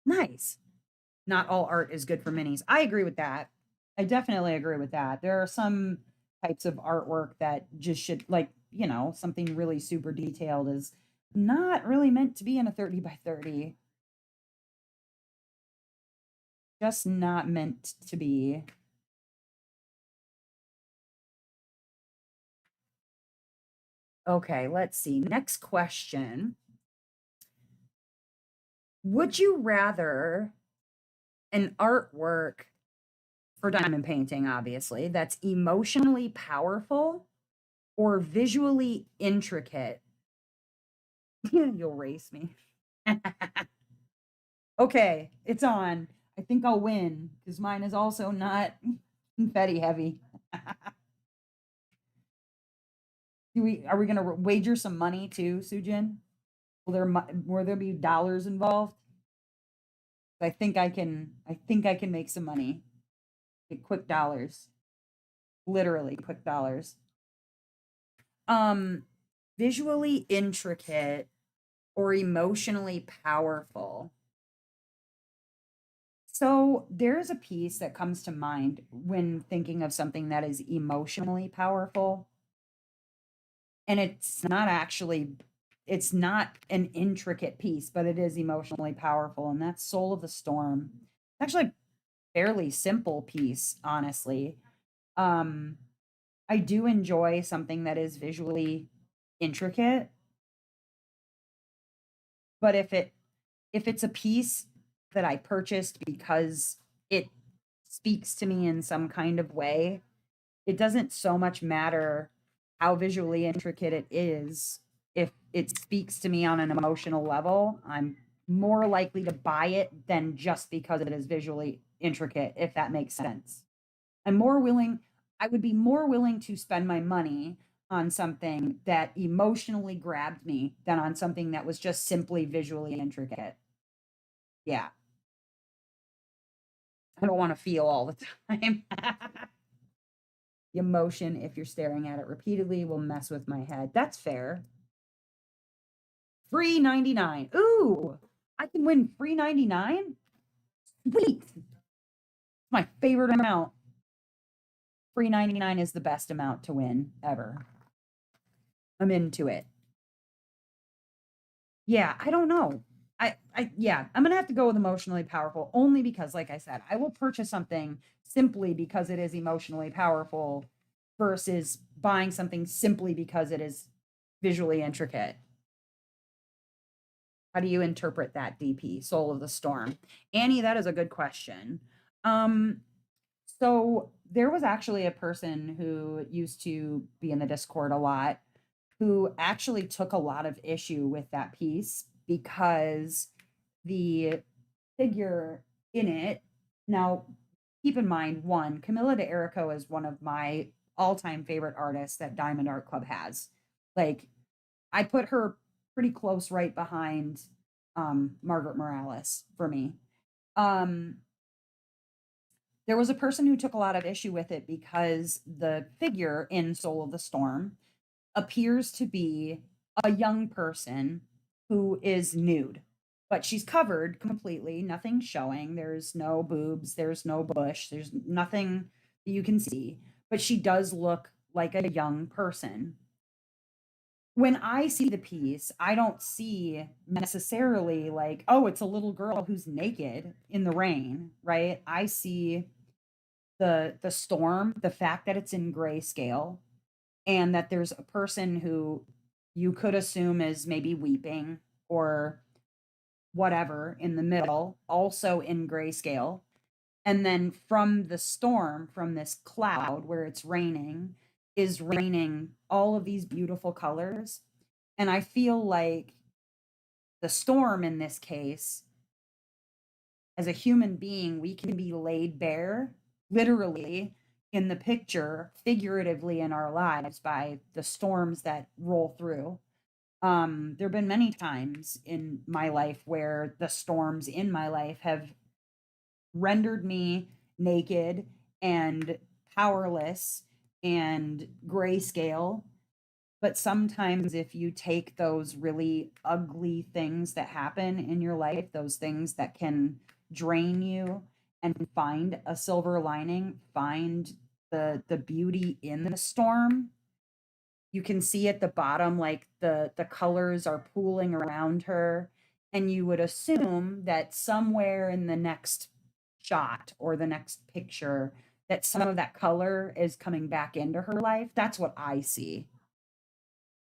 Nice. Not all art is good for minis. I agree with that. I definitely agree with that. There are some types of artwork that just should like, something really super detailed is not really meant to be in a 30 by 30. Just not meant to be. Okay, let's see. Next question. Would you rather an artwork for diamond painting, obviously, that's emotionally powerful or visually intricate? You'll race me. Okay, it's on. I think I'll win because mine is also not confetti heavy. Are we gonna wager some money too, Sujin? Will there be dollars involved? I think I can make some money. Get quick dollars. Literally quick dollars. Um Visually intricate or emotionally powerful. So there's a piece that comes to mind when thinking of something that is emotionally powerful. And it's not an intricate piece, but it is emotionally powerful. And that's Soul of the Storm. It's actually a fairly simple piece, honestly. Um, I do enjoy something that is visually intricate, but if it's a piece that I purchased because it speaks to me in some kind of way, it doesn't so much matter how visually intricate it is. If it speaks to me on an emotional level, I'm more likely to buy it than just because it is visually intricate, if that makes sense. I would be more willing to spend my money on something that emotionally grabbed me than on something that was just simply visually intricate. Yeah. I don't want to feel all the time. The emotion, if you're staring at it repeatedly, will mess with my head. That's fair. Free 99. Ooh, I can win free 99? Sweet. My favorite amount. Free 99 is the best amount to win ever. I'm into it. Yeah, I don't know. Yeah, I'm gonna have to go with emotionally powerful only because, like I said, I will purchase something simply because it is emotionally powerful versus buying something simply because it is visually intricate. How do you interpret that, DP? Soul of the Storm. Annie, that is a good question. Um, So there was actually a person who used to be in the Discord a lot who actually took a lot of issue with that piece because the figure in it. Now, keep in mind, one, Camilla de Erico is one of my all-time favorite artists that Diamond Art Club has. Like, I put her pretty close right behind Margaret Morales for me. Um, there was a person who took a lot of issue with it because the figure in Soul of the Storm appears to be a young person who is nude, but she's covered completely, nothing showing. There's no boobs, there's no bush, there's nothing that you can see, but she does look like a young person. When I see the piece, I don't see necessarily like, oh, it's a little girl who's naked in the rain, right? I see the storm, the fact that it's in grayscale, and that there's a person who you could assume is maybe weeping or whatever in the middle, also in grayscale. And then from the storm, from this cloud where it's raining, is raining all of these beautiful colors. And I feel like the storm in this case, as a human being, we can be laid bare, literally in the picture, figuratively in our lives by the storms that roll through. There have been many times in my life where the storms in my life have rendered me naked and powerless and grayscale. But sometimes, if you take those really ugly things that happen in your life, those things that can drain you, and find a silver lining, find the beauty in the storm, you can see at the bottom like the colors are pooling around her, and you would assume that somewhere in the next shot or the next picture that some of that color is coming back into her life. That's what I see.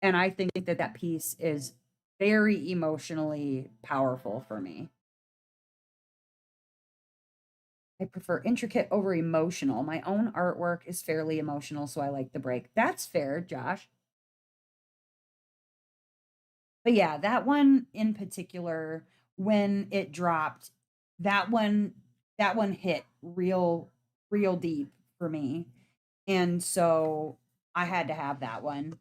And I think that that piece is very emotionally powerful for me. I prefer intricate over emotional. My own artwork is fairly emotional, so I like the break. That's fair, Josh. But yeah, that one in particular, when it dropped, that one that one hit real deep for me. And so I had to have that one.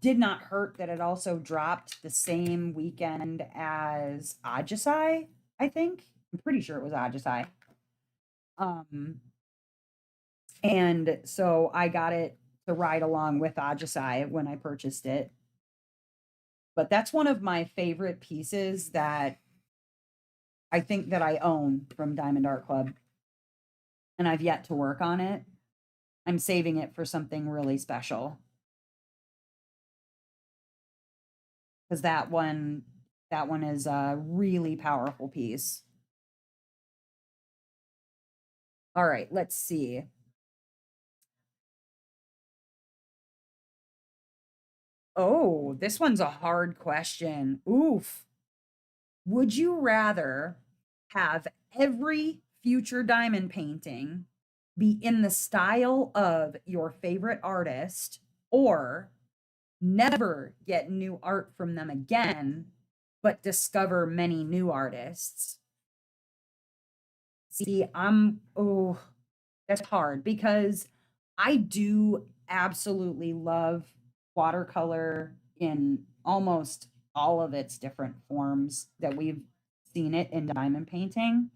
Did not hurt that it also dropped the same weekend as Ajisai, I think. I'm pretty sure it was Ajisai. Um, and so I got it to ride along with Ajisai when I purchased it. But that's one of my favorite pieces that I think that I own from Diamond Art Club, and I've yet to work on it. I'm saving it for something really special because that one is a really powerful piece. All right, let's see. Oh, this one's a hard question. Oof. Would you rather have every future diamond painting be in the style of your favorite artist, or never get new art from them again, but discover many new artists? See, oh, that's hard because I do absolutely love watercolor in almost all of its different forms that we've seen it in diamond painting.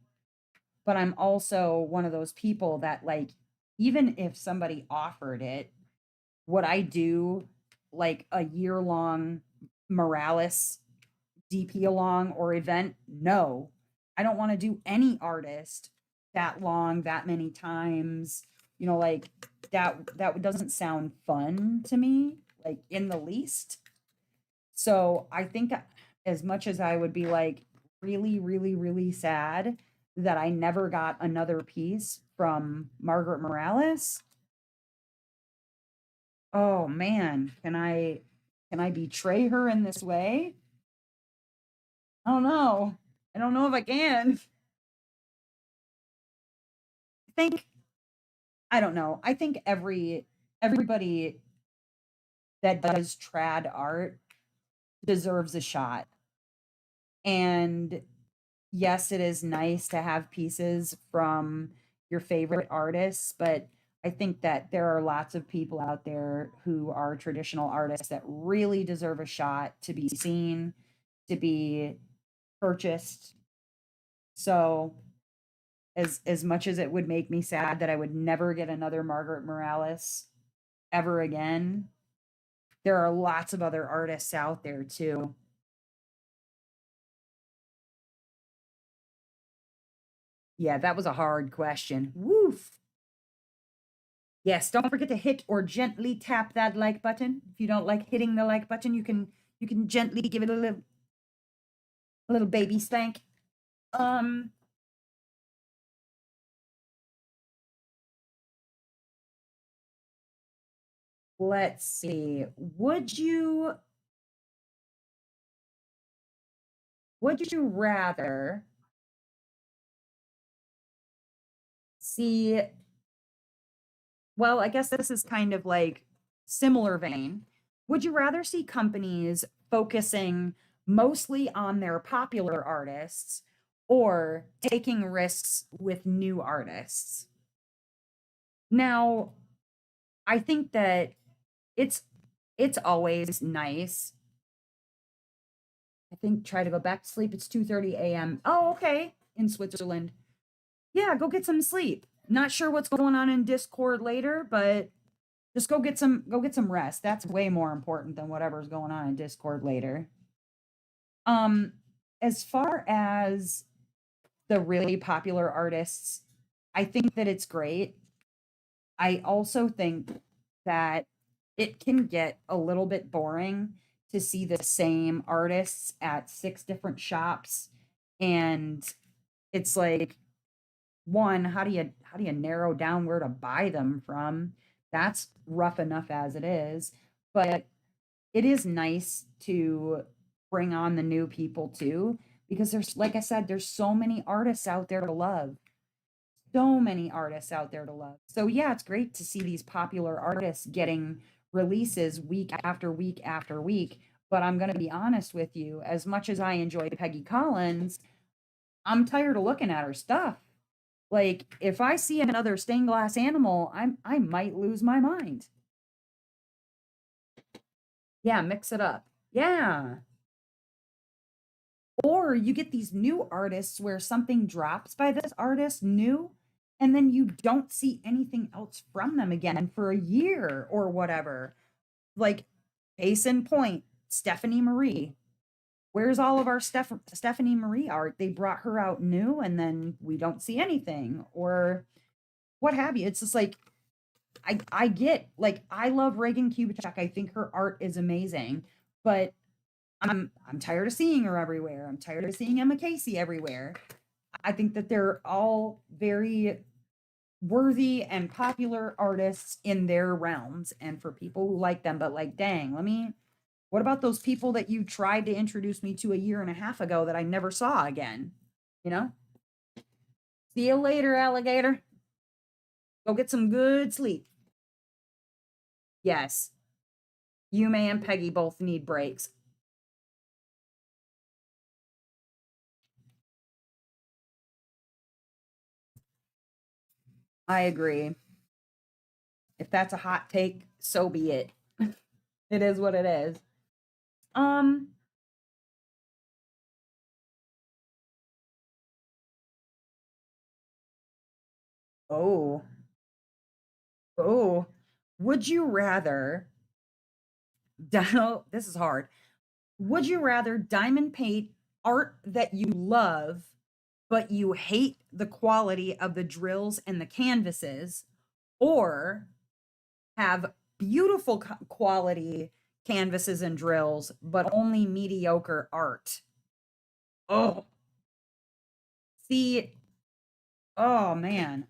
But I'm also one of those people that, like, even if somebody offered it, would I do like a year long Morales DP along or event? No. I don't want to do any artist that long, that many times. Like, that doesn't sound fun to me, like, in the least. So I think, as much as I would be like really, really, really sad that I never got another piece from Margaret Morales, oh man, can I betray her in this way? I don't know. I don't know if I can. I think I don't know. I think everybody that does trad art deserves a shot. And yes, it is nice to have pieces from your favorite artists, but I think that there are lots of people out there who are traditional artists that really deserve a shot to be seen, to be purchased. So, as much as it would make me sad that I would never get another Margaret Morales ever again, there are lots of other artists out there too. Yeah, that was a hard question. Woof. Yes, don't forget to hit or gently tap that like button. If you don't like hitting the like button, you can gently give it a little baby spank. Um, let's see. Would you rather see, well, I guess this is kind of like similar vein. Would you rather see companies focusing mostly on their popular artists or taking risks with new artists? Now, I think that it's it's always nice. I think try to go back to sleep. It's 2:30 a.m. Oh, okay. In Switzerland. Yeah, go get some sleep. Not sure what's going on in Discord later, but just go get some rest. That's way more important than whatever's going on in Discord later. Um as far as the really popular artists, I think that it's great. I also think that it can get a little bit boring to see the same artists at 6 different shops, and it's like, one, how do you narrow down where to buy them from? That's rough enough as it is, but it is nice to bring on the new people too, because there's, like I said, there's so many artists out there to love. So many artists out there to love. So yeah, it's great to see these popular artists getting releases week after week after week. But I'm going to be honest with you, as much as I enjoy Peggy Collins, I'm tired of looking at her stuff. Like if I see another stained glass animal, I might lose my mind. Yeah, mix it up. Yeah. Or you get these new artists where something drops by this artist new, and then you don't see anything else from them again for a year or whatever. Like, case in point, Stephanie Marie. Where's all of our Stephanie Marie art? They brought her out new, and then we don't see anything, or what have you. It's just like, I get, like, I love Reagan Kubitschek. I think her art is amazing, but I'm tired of seeing her everywhere. I'm tired of seeing Emma Casey everywhere. I think that they're all very worthy and popular artists in their realms and for people who like them, but like, dang, what about those people that you tried to introduce me to a year and a half ago that I never saw again? You know? See you later, alligator. Go get some good sleep. Yes, you, May, and Peggy both need breaks. I agree. If that's a hot take, so be it. It is what it is. Um, oh, oh. Would you rather, this is hard. Would you rather diamond paint art that you love, but you hate the quality of the drills and the canvases, or have beautiful quality canvases and drills, but only mediocre art? Oh, see, oh man.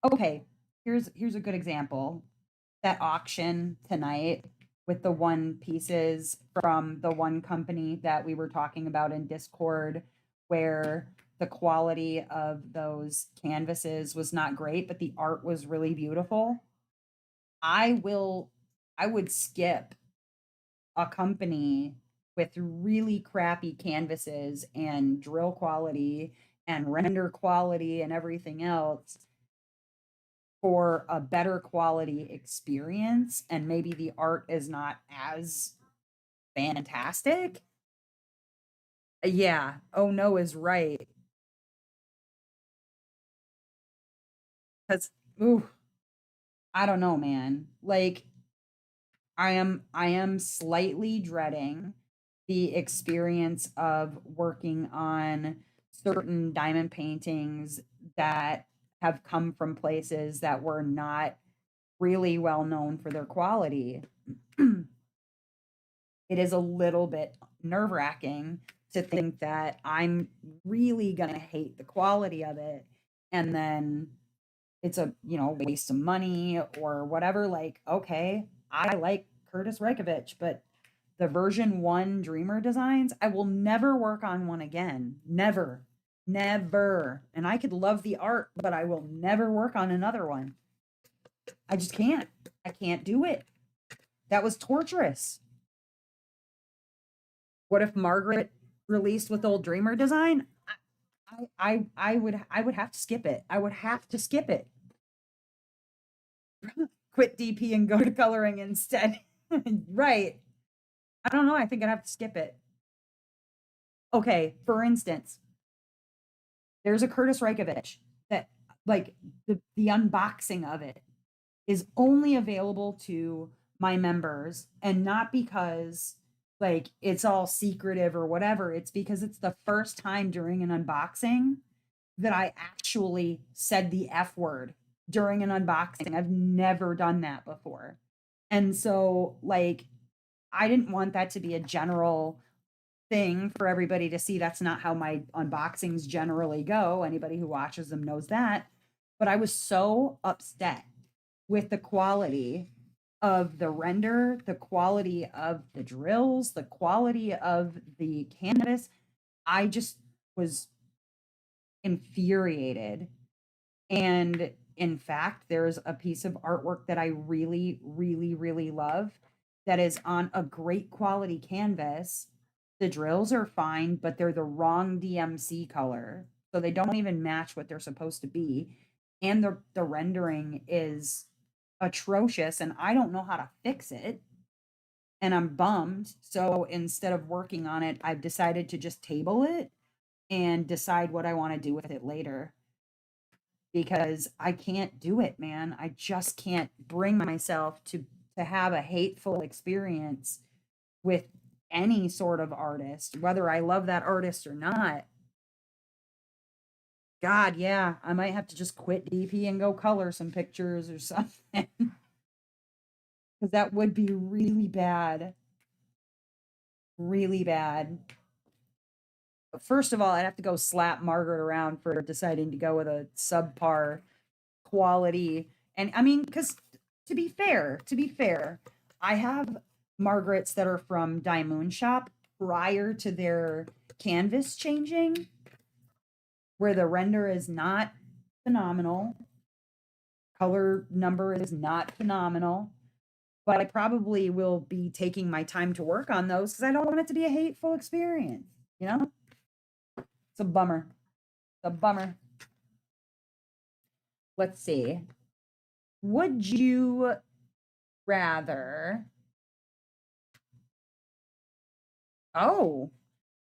Okay, here's a good example. That auction tonight with the one pieces from the one company that we were talking about in Discord, where the quality of those canvases was not great, but the art was really beautiful, I will I would skip a company with really crappy canvases and drill quality and render quality and everything else for a better quality experience, and maybe the art is not as fantastic. Yeah. Oh no is right. Cause ooh, I don't know, man. Like I am slightly dreading the experience of working on certain diamond paintings that have come from places that were not really well known for their quality. It is a little bit nerve-wracking to think that I'm really gonna hate the quality of it, and then it's a, waste of money or whatever. Like, okay, I like Curtis Reykjavik, but the version 1 Dreamer designs, I will never work on one again. Never. Never. And I could love the art, but I will never work on another one. I just can't. I can't do it. That was torturous. What if Margaret released with old Dreamer design? I would have to skip it. I would have to skip it. Quit DP and go to coloring instead. Right. I don't know. I think I'd have to skip it. Okay, for instance, there's a Curtis Reykjavik that, like, the unboxing of it is only available to my members, and not because like it's all secretive or whatever. It's because it's the first time during an unboxing that I actually said the F word during an unboxing. I've never done that before. And so, like, I didn't want that to be a general thing for everybody to see. That's not how my unboxings generally go. Anybody who watches them knows that. But I was so upset with the quality of the render, the quality of the drills, the quality of the canvas. I just was infuriated. And in fact, there's a piece of artwork that I really, really, really love that is on a great quality canvas. The drills are fine, but they're the wrong DMC color. So they don't even match what they're supposed to be. And the rendering is atrocious, and I don't know how to fix it. And I'm bummed. So instead of working on it, I've decided to just table it and decide what I want to do with it later, because I can't do it, man. I just can't bring myself to have a hateful experience with any sort of artist, whether I love that artist or not. God, yeah, I might have to just quit DP and go color some pictures or something, because that would be really bad. Really bad. First of all, I'd have to go slap Margaret around for deciding to go with a subpar quality. And I mean, because to be fair, I have Margarets that are from Diamond Shop prior to their canvas changing, where the render is not phenomenal, color number is not phenomenal, but I probably will be taking my time to work on those because I don't want it to be a hateful experience, you know? It's a bummer. It's a bummer. Let's see. Would you rather? Oh,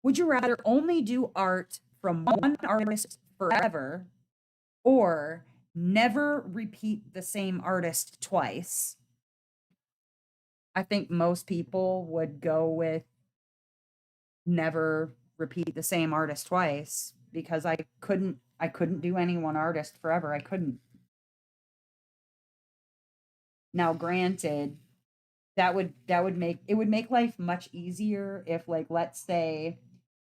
would you rather only do art from one artist forever, or never repeat the same artist twice? I think most people would go with never repeat the same artist twice, because I couldn't do any one artist forever. I couldn't. Now, granted, that would make it would make life much easier if, like, let's say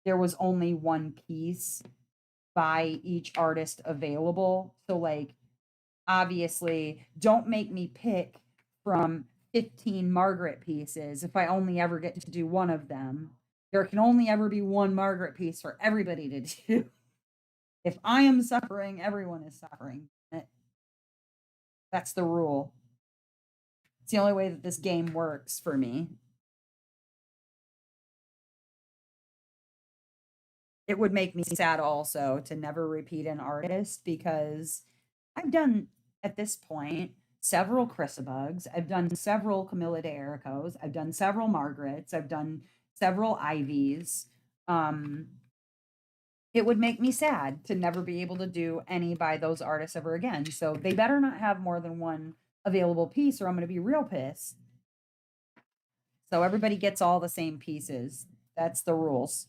there was only one piece by each artist available. So, like, obviously, don't make me pick from 15 Margaret pieces if I only ever get to do one of them. There can only ever be one Margaret piece for everybody to do. If I am suffering, everyone is suffering. That's the rule. It's the only way that this game works for me. It would make me sad also to never repeat an artist because I've done at this point several Chrysabugs, I've done several Camilla de Ericos, I've done several Margarets, I've done several Ivies. Um, it would make me sad to never be able to do any by those artists ever again. So they better not have more than one available piece or I'm going to be real pissed. So everybody gets all the same pieces. That's the rules.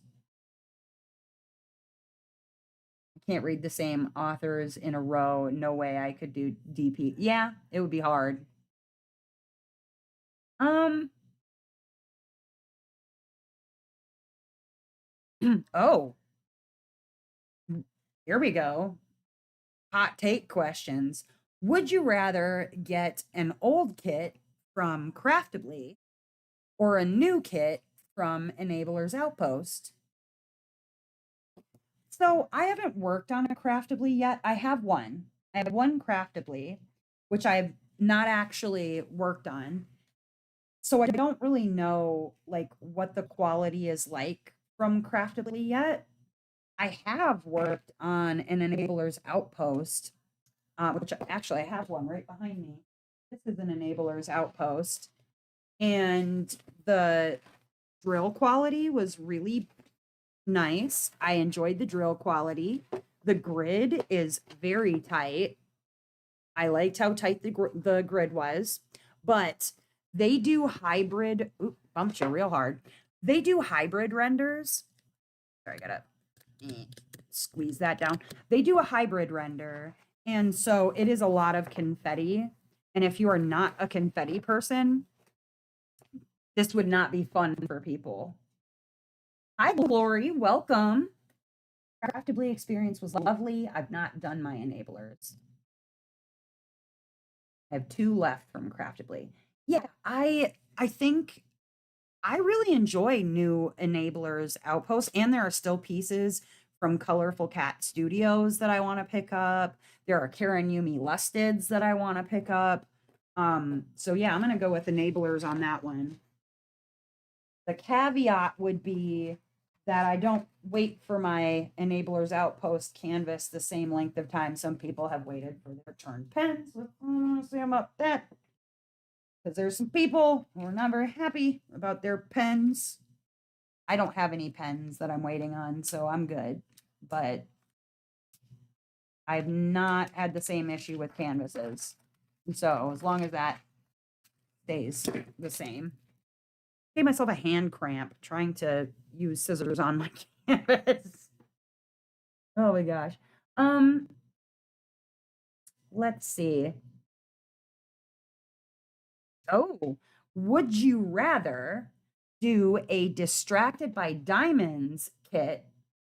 I can't read the same authors in a row. No way I could do DP. Yeah, it would be hard. Um oh, here we go. Hot take questions. Would you rather get an old kit from Craftably or a new kit from Enabler's Outpost? So I haven't worked on a Craftably yet. I have one. I have one Craftably, which I've not actually worked on. So I don't really know like what the quality is like from Craftably yet. I have worked on an Enabler's Outpost, which actually I have one right behind me. This is an Enabler's Outpost, and the drill quality was really nice. I enjoyed the drill quality. The grid is very tight. I liked how tight the grid was, but they do hybrid. Oop, bumped you real hard. They do hybrid renders. Sorry, I gotta squeeze that down. They do a hybrid render, and so it is a lot of confetti. And if you are not a confetti person, this would not be fun for people. Hi, Glory. Welcome. Craftably experience was lovely. I've not done my enablers. I have 2 left from Craftably. Yeah, I think I really enjoy new enablers outposts, and there are still pieces from Colorful Cat Studios that I want to pick up. There are Karen Yumi Lusteds that I want to pick up. So yeah, I'm gonna go with enablers on that one. The caveat would be that I don't wait for my enablers outpost canvas the same length of time some people have waited for their turn pens. I want to see about that. Because there's some people who are not very happy about their pens. I don't have any pens that I'm waiting on, so I'm good. But I've not had the same issue with canvases. So as long as that stays the same. Gave myself a hand cramp trying to use scissors on my canvas. Oh my gosh. Let's see. Oh, would you rather do a Distracted by Diamonds kit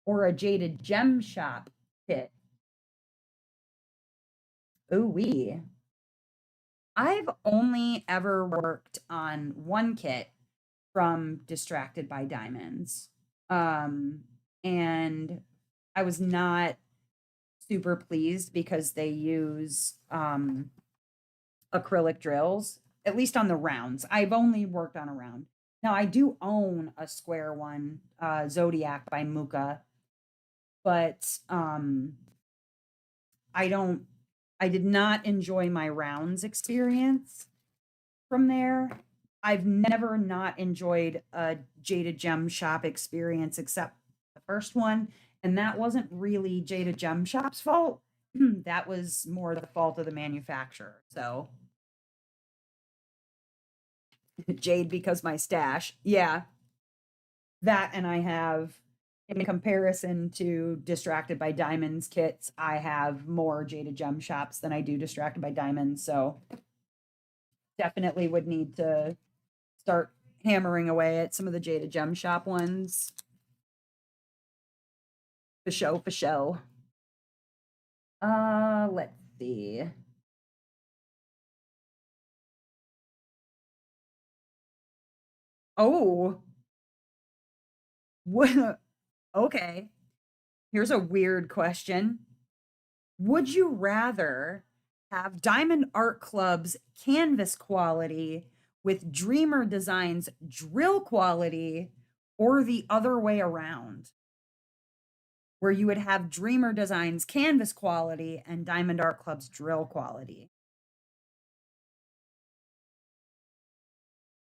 or a Jaded Gem Shop kit? Ooh wee. I've only ever worked on one kit from Distracted by Diamonds. And I was not super pleased because they use acrylic drills, at least on the rounds. I've only worked on a round. Now I do own a square one, Zodiac by Muka, but I did not enjoy my rounds experience from there. I've never not enjoyed a Jaded Gem Shop experience except the first one, and that wasn't really Jaded Gem Shop's fault. That was more the fault of the manufacturer. So Jade because my stash. Yeah, that and I have in comparison to Distracted by Diamonds kits, I have more Jaded Gem Shops than I do Distracted by Diamonds, so definitely would need to start hammering away at some of the Jaded Gem Shop ones. For show, for show. Let's see. Oh, what? Okay. Here's a weird question. Would you rather have Diamond Art Club's canvas quality with Dreamer Designs drill quality, or the other way around, where you would have Dreamer Designs canvas quality and Diamond Art Club's drill quality?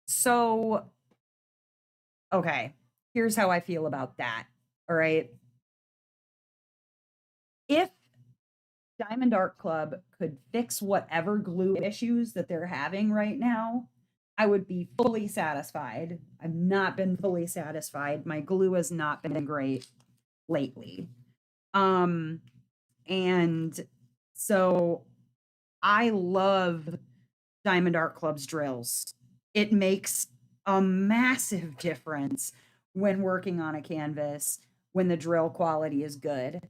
So, okay, here's how I feel about that. All right. If Diamond Art Club could fix whatever glue issues that they're having right now, I would be fully satisfied. I've not been fully satisfied. My glue has not been great lately. Um, and so I love Diamond Art Club's drills. It makes a massive difference when working on a canvas when the drill quality is good.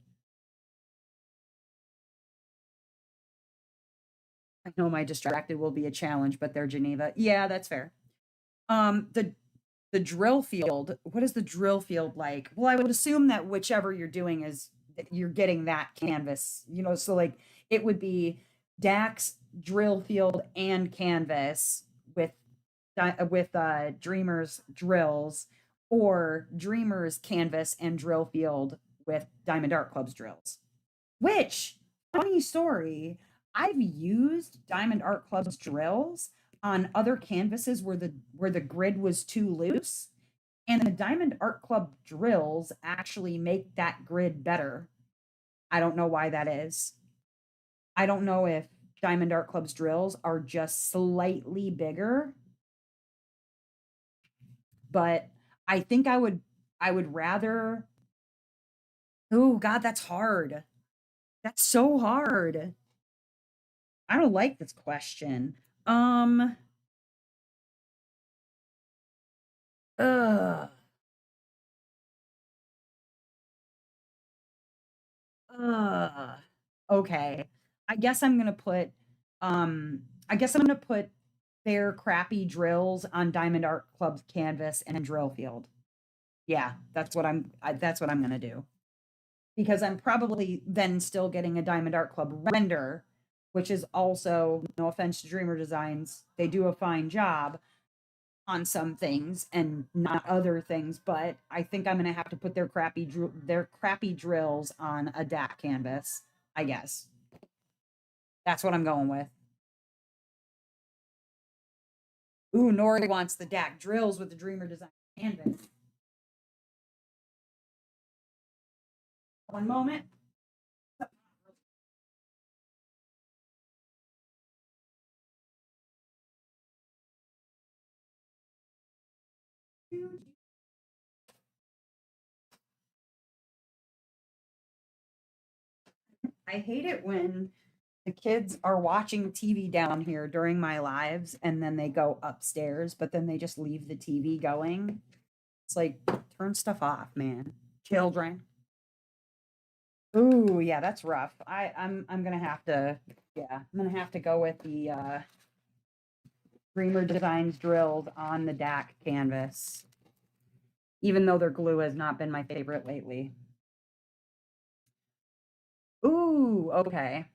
I know my distracted will be a challenge, but they're Geneva. Yeah, that's fair. The drill field, what is the drill field like? Well, I would assume that whichever you're doing is you're getting that canvas, so like it would be Dax drill field and canvas with Dreamers drills, or Dreamers canvas and drill field with Diamond Art Club's drills. Which, funny story, I've used Diamond Art Club's drills on other canvases where the grid was too loose, and the Diamond Art Club drills actually make that grid better. I don't know why that is. I don't know if Diamond Art Club's drills are just slightly bigger, but I think I would rather. Oh God, that's hard. That's so hard. I don't like this question. Um, ugh, ugh. Okay. I guess I'm gonna put, I guess I'm gonna put their crappy drills on Diamond Art Club's canvas and drill field. Yeah, that's what I'm gonna do. Because I'm probably then still getting a Diamond Art Club render, which is also, no offense to Dreamer Designs, they do a fine job on some things and not other things, but I think I'm gonna have to put their crappy drills on a DAC canvas. I guess that's what I'm going with. Ooh, Nori wants the DAC drills with the Dreamer Design canvas. One moment. I hate it when the kids are watching TV down here during my lives and then they go upstairs, but then they just leave the TV going. It's like, turn stuff off, man. Children. Ooh, yeah, that's rough. I'm gonna have to, yeah, I'm gonna have to go with the Dreamer Designs drilled on the DAC canvas, even though their glue has not been my favorite lately. Ooh, okay.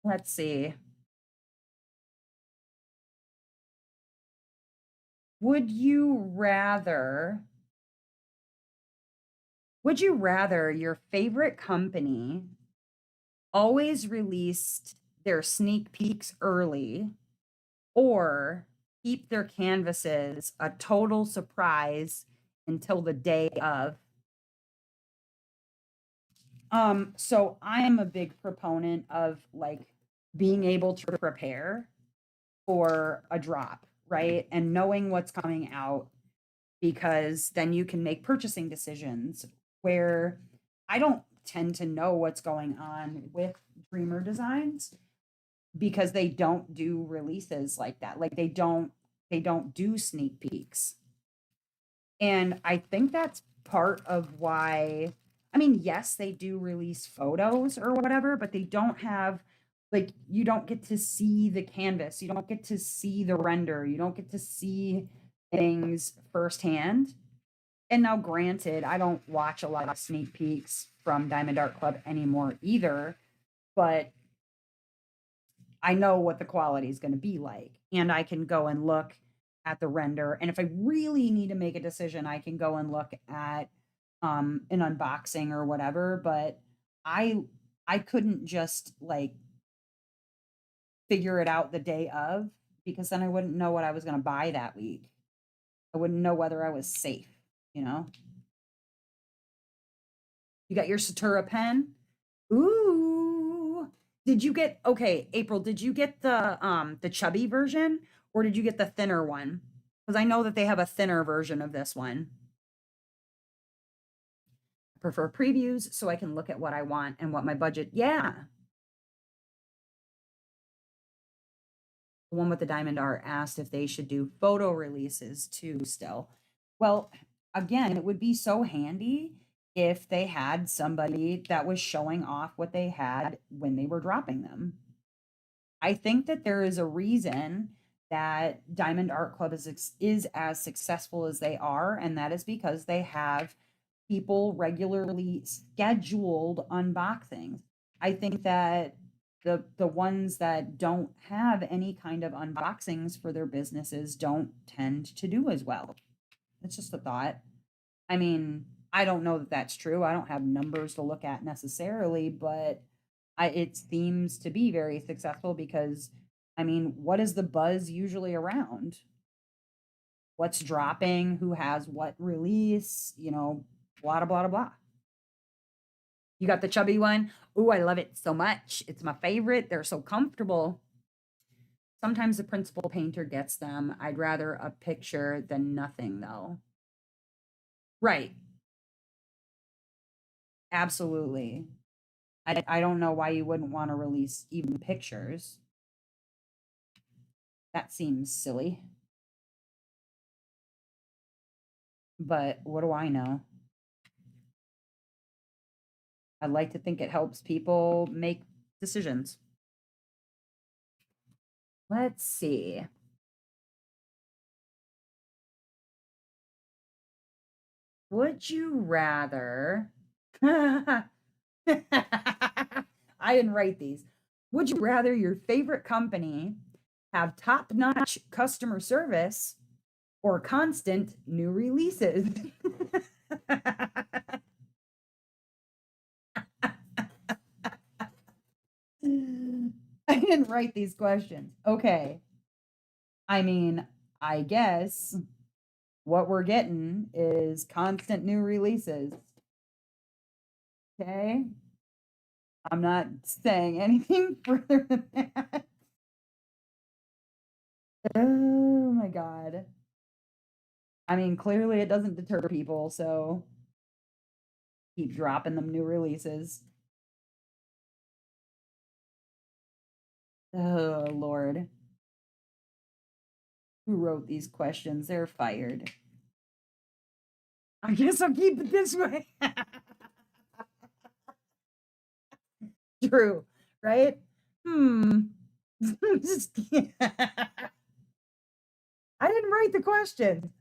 Let's see. Would you rather would you rather your favorite company always released their sneak peeks early, or keep their canvases a total surprise until the day of? So I am a big proponent of like being able to prepare for a drop, right? And knowing what's coming out, because then you can make purchasing decisions, where I don't tend to know what's going on with Dreamer Designs because they don't do releases like that. Like they don't do sneak peeks. And I think that's part of why, I mean, yes, they do release photos or whatever, but they don't have, like, you don't get to see the canvas. You don't get to see the render. You don't get to see things firsthand. And now, granted, I don't watch a lot of sneak peeks from Diamond Art Club anymore either, but I know what the quality is going to be like. And I can go and look at the render. And if I really need to make a decision, I can go and look at an unboxing or whatever. But I I couldn't just like figure it out the day of, because then I wouldn't know what I was going to buy that week. I wouldn't know whether I was safe, you know? You got your Satura pen? Ooh. Did you get, okay, April, did you get the chubby version or did you get the thinner one? Because I know that they have a thinner version of this one. I prefer previews so I can look at what I want and what my budget. Yeah. The one with the diamond art asked if they should do photo releases too still. Well, again, it would be so handy if they had somebody that was showing off what they had when they were dropping them. I think that there is a reason that Diamond Art Club is as successful as they are, and that is because they have people regularly scheduled unboxings. I think that the ones that don't have any kind of unboxings for their businesses don't tend to do as well. It's just a thought. I mean, I don't know that that's true. I don't have numbers to look at necessarily, but it seems to be very successful because, I mean, what is the buzz usually around? What's dropping? Who has what release? You know, blah, blah, blah, blah. You got the chubby one? Ooh, I love it so much. It's my favorite. They're so comfortable. Sometimes the principal painter gets them. I'd rather a picture than nothing, though. Right. Absolutely. I don't know why you wouldn't want to release even pictures. That seems silly. But what do I know? I'd like to think it helps people make decisions. Let's see. Would you rather? I didn't write these. Would you rather your favorite company have top notch customer service or constant new releases? I didn't write these questions. Okay. I mean, I guess what we're getting is constant new releases. Okay. I'm not saying anything further than that. Oh my God. I mean, clearly it doesn't deter people, so keep dropping them new releases. Oh Lord. Who wrote these questions? They're fired. I guess I'll keep it this way. True, right? Just, I didn't write the question.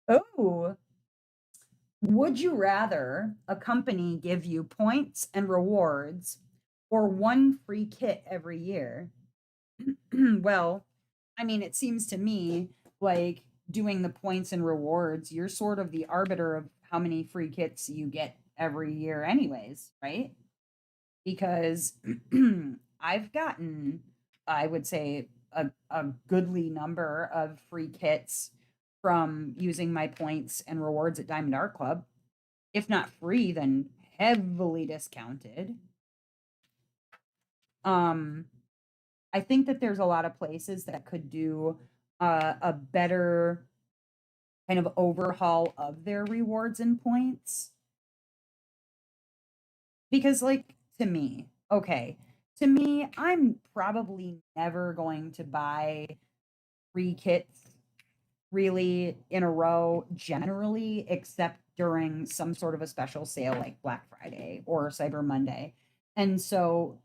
Oh, would you rather a company give you points and rewards or one free kit every year? Well, I mean, it seems to me like doing the points and rewards, you're sort of the arbiter of how many free kits you get every year, anyways, right? Because I've gotten, I would say, a goodly number of free kits from using my points and rewards at Diamond Art Club. If not free, then heavily discounted. Um, I think that there's a lot of places that could do a better kind of overhaul of their rewards and points. Because, like, to me, okay, to me, I'm probably never going to buy free kits really in a row generally, except during some sort of a special sale like Black Friday or Cyber Monday. And so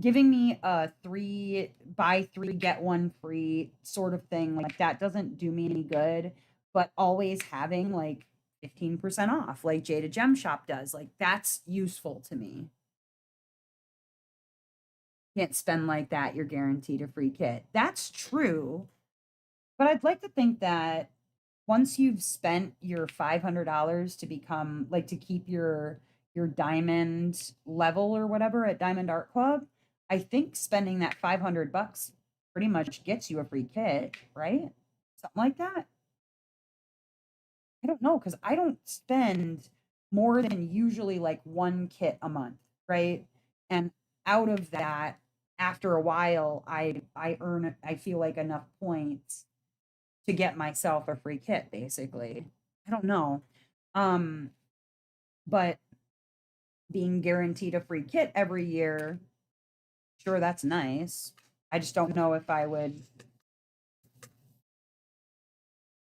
giving me a 3 buy 3, get 1 free sort of thing. Like that doesn't do me any good, but always having like 15% off like Jada Gem Shop does, like that's useful to me. Can't spend like that, you're guaranteed a free kit. That's true, but I'd like to think that once you've spent your $500 to become like to keep your diamond level or whatever at Diamond Art Club, I think spending that 500 bucks pretty much gets you a free kit, right? Something like that. I don't know because I don't spend more than usually like 1 kit a month, right? And out of that, after a while, I feel like enough points to get myself a free kit, basically. I don't know. Um, but being guaranteed a free kit every year, sure, that's nice. I just don't know if I would.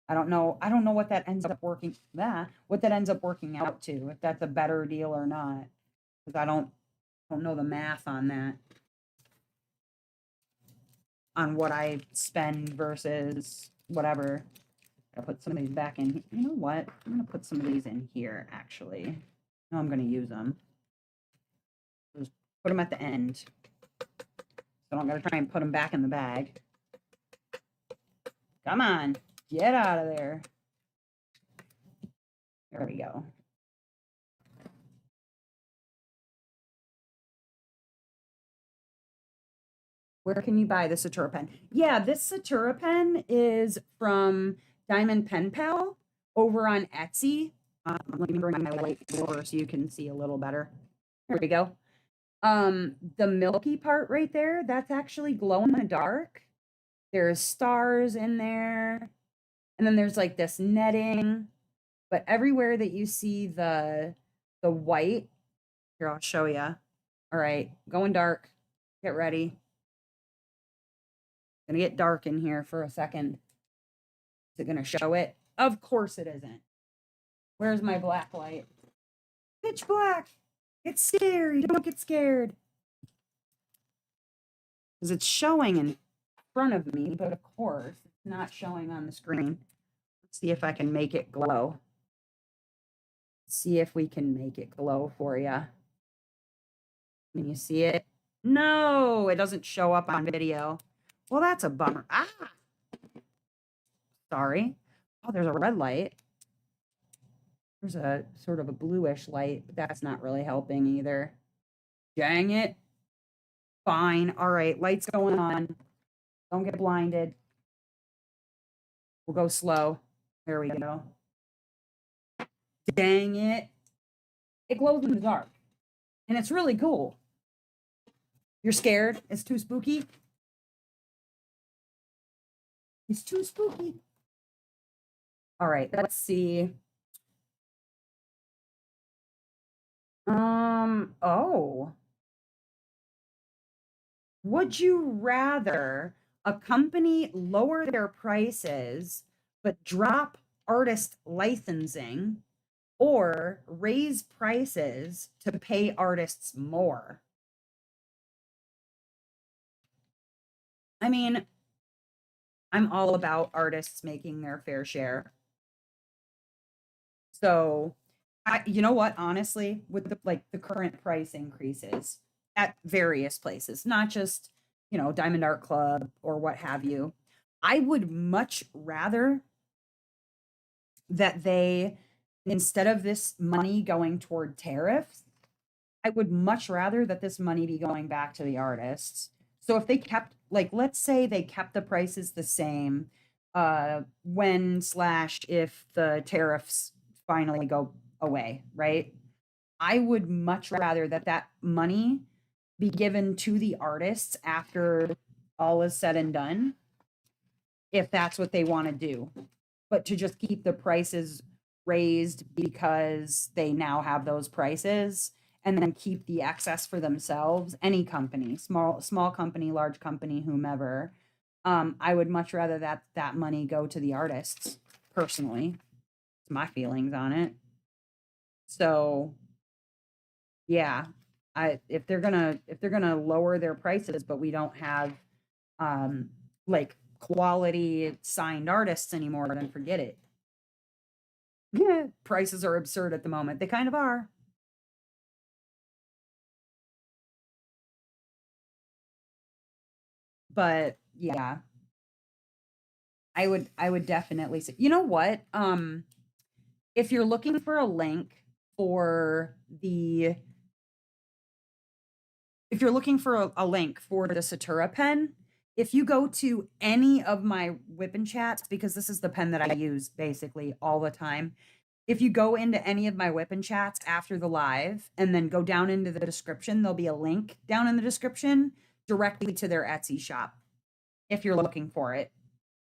I don't know what that ends up working. What that ends up working out to, if that's a better deal or not, because I don't know the math on that, on what I spend versus whatever. I'll put some of these back in. You know what? I'm gonna put some of these in here. Actually, no, I'm gonna use them. Just put them at the end, so I don't gotta try and put them back in the bag. Come on, get out of there. There we go. Where can you buy the Satura pen? Yeah, this Satura pen is from Diamond Pen Pal over on Etsy. Let me bring my light over so you can see a little better. There we go. The milky part right there, that's actually glow in the dark. There's stars in there. And then there's like this netting. But everywhere that you see the white, here, I'll show you. All right, going dark. Get ready. Gonna get dark in here for a second. Is it gonna show it? Of course it isn't. Where's my black light? Pitch black. It's scary. Don't get scared. Because it's showing in front of me, but of course it's not showing on the screen. Let's see if I can make it glow. See if we can make it glow for you. Can you see it? No, it doesn't show up on video. Well, that's a bummer. Ah, sorry. Oh, there's a red light. There's a sort of a bluish light, but that's not really helping either. Dang it. Fine. All right, lights going on. Don't get blinded. We'll go slow. There we go. Dang it. It glows in the dark. And it's really cool. You're scared? It's too spooky? It's too spooky. All right, let's see. Oh. Would you rather a company lower their prices but drop artist licensing, or raise prices to pay artists more? I mean, I'm all about artists making their fair share. So, you know what, honestly, with the current price increases at various places, not just, Diamond Art Club or what have you, I would much rather that they, instead of this money going toward tariffs, I would much rather that this money be going back to the artists. So if they kept, like, let's say they kept the prices the same, when slash if the tariffs finally go away, right? I would much rather that that money be given to the artists after all is said and done, if that's what they want to do. But to just keep the prices raised because they now have those prices, and then keep the excess for themselves, any company, small company, large company, whomever, I would much rather that money go to the artists, personally. It's my feelings on it. So yeah, if they're gonna lower their prices, but we don't have um, like quality signed artists anymore, then forget it. Yeah, prices are absurd at the moment. They kind of are. But yeah, I would definitely say, you know what? If you're looking for a link for the if you're looking for a link for the Satura pen, if you go to any of my Whippin' chats, because this is the pen that I use basically all the time. If you go into any of my Whippin' chats after the live and then go down into the description, there'll be a link down in the description directly to their Etsy shop if you're looking for it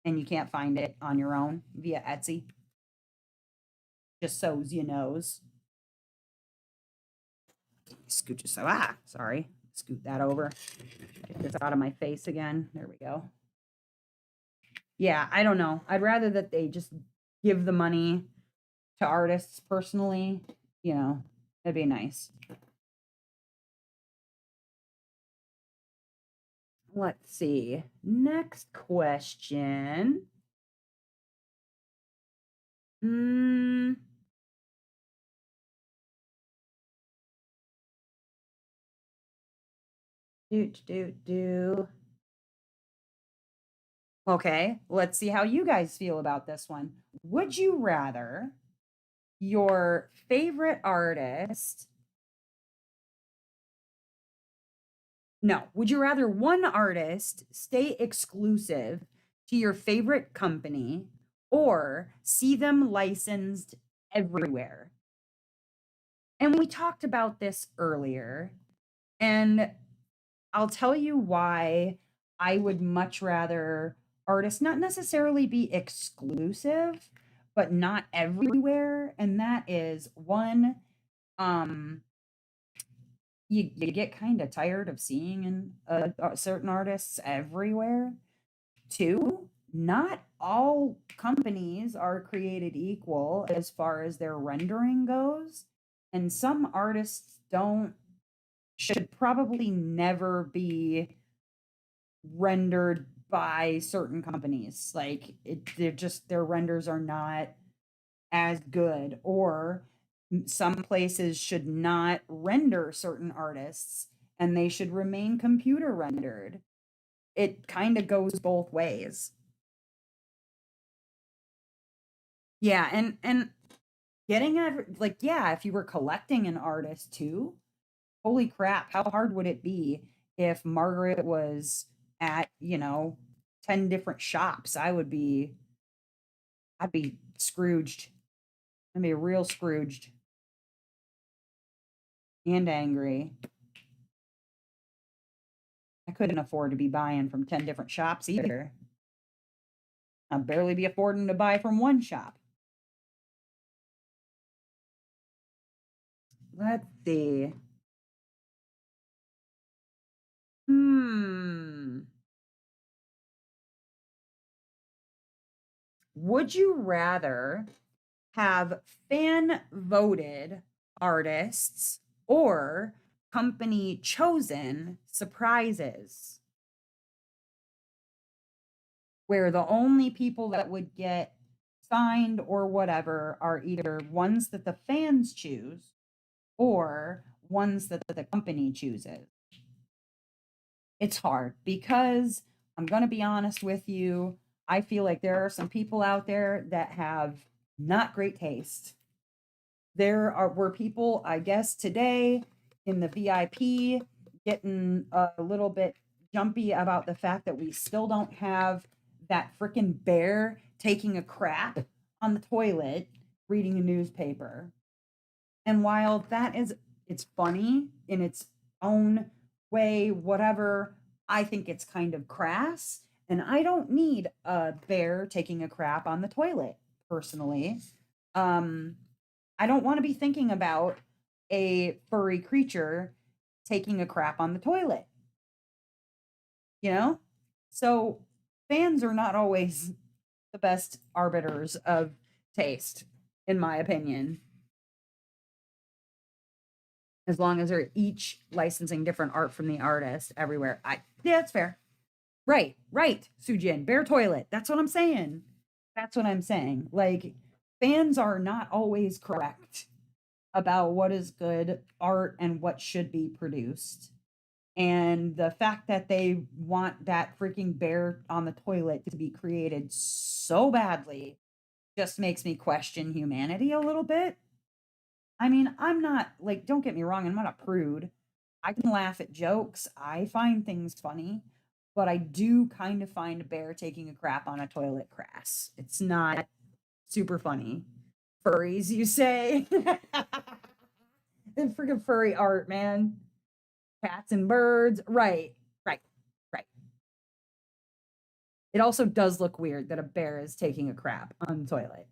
and you can't find it on your own via Etsy. Just so's you knows. Scoot just so sorry. Scoot that over. Get this out of my face again. There we go. Yeah, I don't know. I'd rather that they just give the money to artists personally. You know, that'd be nice. Let's see. Next question. Mm, do. Okay, let's see how you guys feel about this one. Would you rather your favorite artist No, would you rather one artist stay exclusive to your favorite company or see them licensed everywhere? And we talked about this earlier, and I'll tell you why I would much rather artists not necessarily be exclusive, but not everywhere. And that is one, um, you get kind of tired of seeing certain artists everywhere. Two, not all companies are created equal as far as their rendering goes, and some artists don't should probably never be rendered by certain companies. Like they're just their renders are not as good, or some places should not render certain artists and they should remain computer rendered. It kind of goes both ways. Yeah, and getting like, yeah, if you were collecting an artist too, holy crap, how hard would it be if Margaret was at, 10 different shops? I'd be Scrooged. I'd be real Scrooged and angry. I couldn't afford to be buying from 10 different shops either. I'd barely be affording to buy from one shop. Let's see. Hmm. Would you rather have fan voted artists or company chosen surprises, where the only people that would get signed or whatever are either ones that the fans choose or ones that the company chooses? It's hard because I'm going to be honest with you. I feel like there are some people out there that have not great taste. Were people, I guess, today in the VIP getting a little bit jumpy about the fact that we still don't have that freaking bear taking a crap on the toilet reading a newspaper. And while it's funny in its own way, whatever, I think it's kind of crass. And I don't need a bear taking a crap on the toilet personally. Um, I don't want to be thinking about a furry creature taking a crap on the toilet, you know? So fans are not always the best arbiters of taste, in my opinion, as long as they're each licensing different art from the artist everywhere. Yeah, it's fair. Right, right, Sujin. Bear toilet. That's what I'm saying. That's what I'm saying. Like, fans are not always correct about what is good art and what should be produced. And the fact that they want that freaking bear on the toilet to be created so badly just makes me question humanity a little bit. I mean, I'm not like, don't get me wrong, I'm not a prude. I can laugh at jokes. I find things funny, but I do kind of find a bear taking a crap on a toilet crass. It's not super funny. Furries, you say? And freaking furry art, man. Cats and birds. Right, right, right. It also does look weird that a bear is taking a crap on the toilet.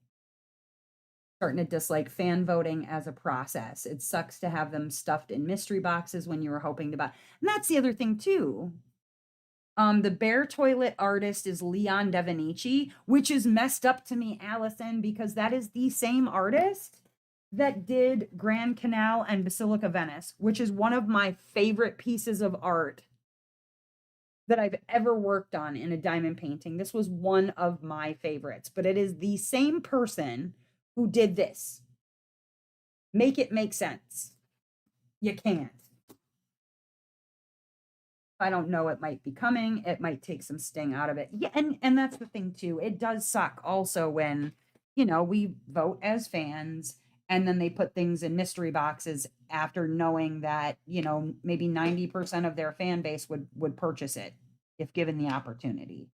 Starting to dislike fan voting as a process. It sucks to have them stuffed in mystery boxes when you were hoping to buy. And that's the other thing too. The bear toilet artist is Leon Devenici, which is messed up to me, Allison, because that is the same artist that did Grand Canal and Basilica Venice, which is one of my favorite pieces of art that I've ever worked on in a diamond painting. This was one of my favorites, but it is the same person who did this. Make it make sense. You can't. I don't know, it might be coming. It might take some sting out of it. Yeah, and that's the thing too. It does suck also when, we vote as fans and then they put things in mystery boxes after knowing that, maybe 90% of their fan base would purchase it if given the opportunity.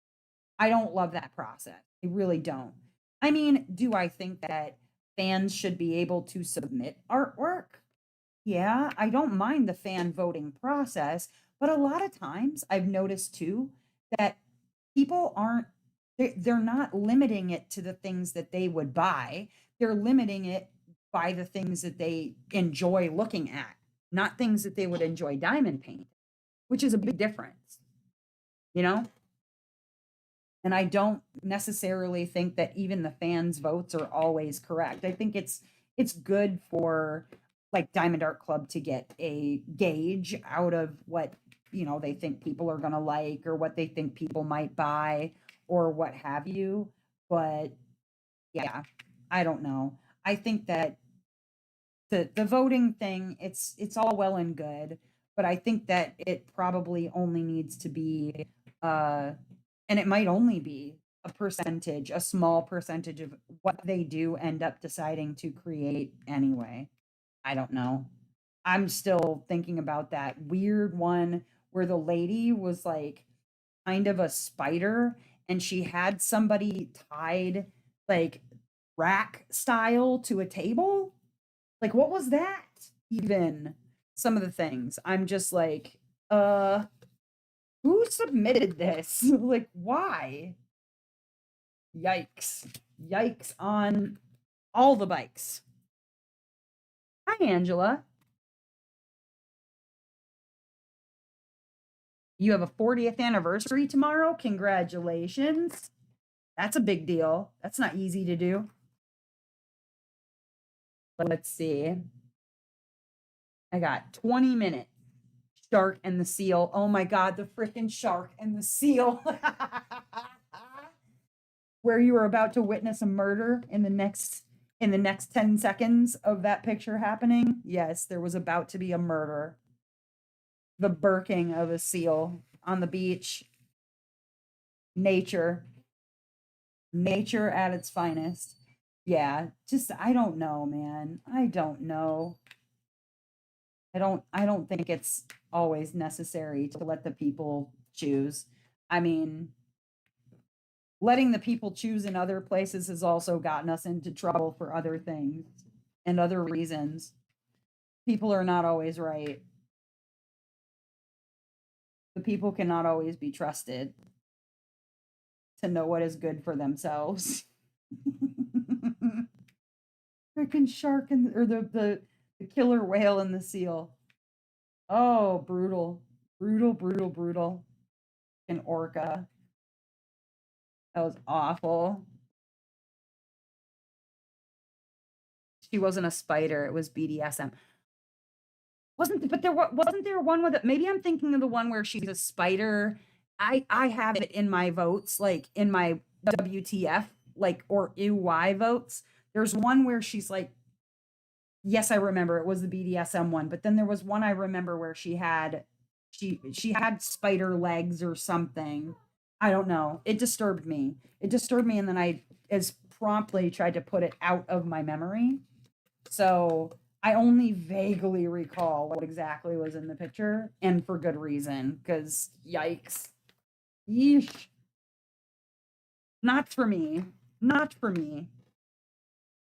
I don't love that process. I really don't. I mean, do I think that fans should be able to submit artwork? Yeah, I don't mind the fan voting process, but a lot of times I've noticed too that people aren't they're not limiting it to the things that they would buy. They're limiting it by the things that they enjoy looking at, not things that they would enjoy diamond paint, which is a big difference, you know? And I don't necessarily think that even the fans' votes are always correct. I think it's good for like Diamond Art Club to get a gauge out of what, they think people are going to like or what they think people might buy or what have you. But yeah, I don't know. I think that the voting thing, it's all well and good, but I think that it probably only needs to be and it might only be a percentage, a small percentage of what they do end up deciding to create anyway. I don't know. I'm still thinking about that weird one where the lady was like kind of a spider and she had somebody tied like rack style to a table. Like, what was that even? Some of the things. I'm just like, who submitted this? Like, why? Yikes. Yikes on all the bikes. Hi, Angela. You have a 40th anniversary tomorrow. Congratulations. That's a big deal. That's not easy to do. Let's see. I got 20 minutes. Shark and the seal. Oh my God, the freaking shark and the seal. Where you were about to witness a murder in the next 10 seconds of that picture happening. Yes, there was about to be a murder. The birking of a seal on the beach. Nature. Nature at its finest. Yeah, just I don't know, man. I don't know. I don't think it's always necessary to let the people choose. I mean, letting the people choose in other places has also gotten us into trouble for other things and other reasons. People are not always right. The people cannot always be trusted to know what is good for themselves. Freaking shark and or the killer whale and the seal. Oh, brutal. Brutal, brutal, brutal. An orca. That was awful. She wasn't a spider, it was BDSM. Wasn't there one with it? Maybe I'm thinking of the one where she's a spider I have it in my votes, like in my WTF, like or EY votes. There's one where she's like, yes, I remember it was the BDSM one, but then there was one I remember where she had spider legs or something. I don't know. It disturbed me. It disturbed me, and then I as promptly tried to put it out of my memory. So I only vaguely recall what exactly was in the picture, and for good reason, because yikes. Yeesh. Not for me. Not for me.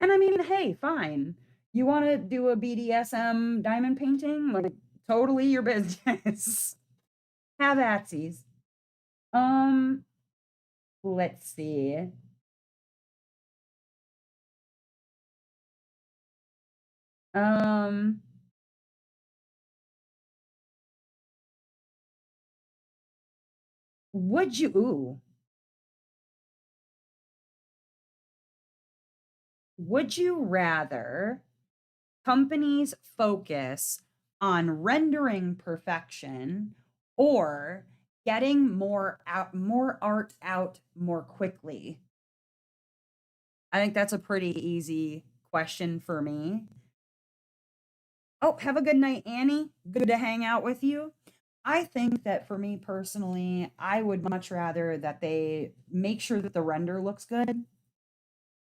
And I mean, hey, fine. You want to do a BDSM diamond painting? Like, totally your business. Have atsies. Um, let's see. Um, ooh, would you rather companies focus on rendering perfection or getting more art out more quickly? I think that's a pretty easy question for me. Oh, have a good night, Annie. Good to hang out with you. I think that for me personally, I would much rather that they make sure that the render looks good.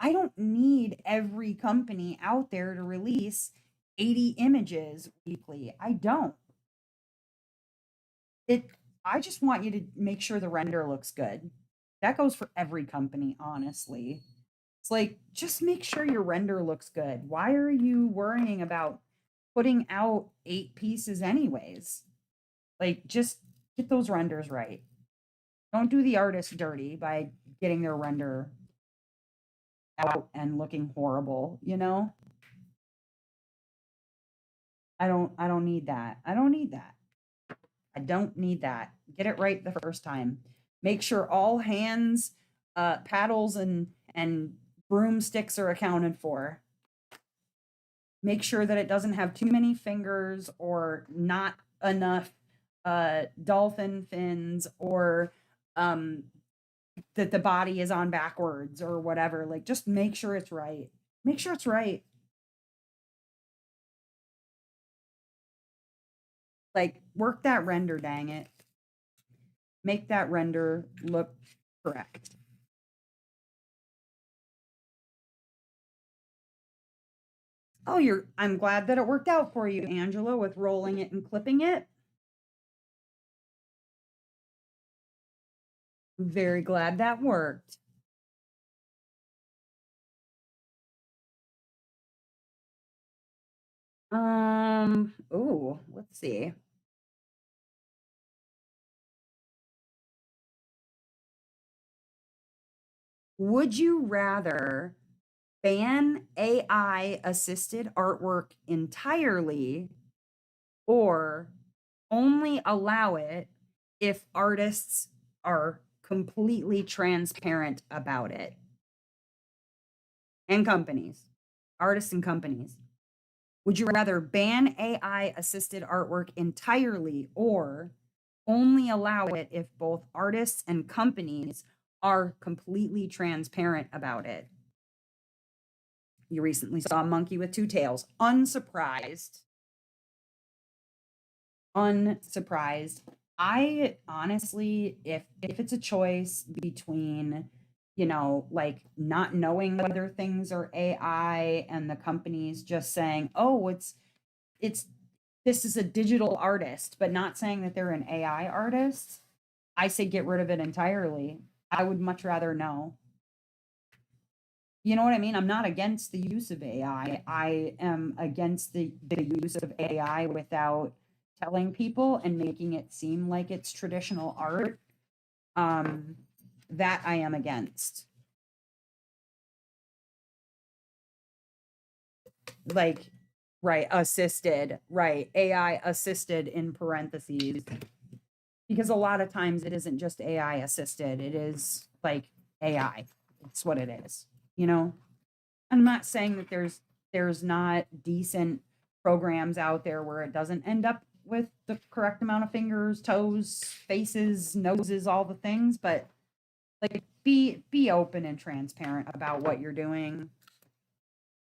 I don't need every company out there to release 80 images weekly. I don't. It I just want you to make sure the render looks good. That goes for every company, honestly. It's like just make sure your render looks good. Why are you worrying about putting out 8 pieces anyways? Like just get those renders right. Don't do the artist dirty by getting their render out and looking horrible, you know? I don't need that. I don't need that. I don't need that. Get it right the first time. Make sure all hands, paddles and broomsticks are accounted for. Make sure that it doesn't have too many fingers or not enough dolphin fins or um that the body is on backwards or whatever. Like just make sure it's right. Make sure it's right. Like work that render, dang it. Make that render look correct. Oh, I'm glad that it worked out for you, Angela, with rolling it and clipping it. Very glad that worked. Oh, let's see. Would you rather ban AI assisted artwork entirely or only allow it if artists are completely transparent about it? And companies, artists and companies. Would you rather ban AI assisted artwork entirely or only allow it if both artists and companies are completely transparent about it? You recently saw a monkey with two tails. Unsurprised. Unsurprised. I honestly, if it's a choice between, like not knowing whether things are AI and the companies just saying, "Oh, it's this is a digital artist," but not saying that they're an AI artist, I say get rid of it entirely. I would much rather know. You know what I mean? I'm not against the use of AI. I am against the use of AI without telling people and making it seem like it's traditional art. Um, that I am against. Like, right, assisted, right, AI assisted in parentheses. Because a lot of times it isn't just AI assisted, it is like AI. It's what it is, you know? I'm not saying that there's not decent programs out there where it doesn't end up with the correct amount of fingers, toes, faces, noses, all the things, but like be open and transparent about what you're doing.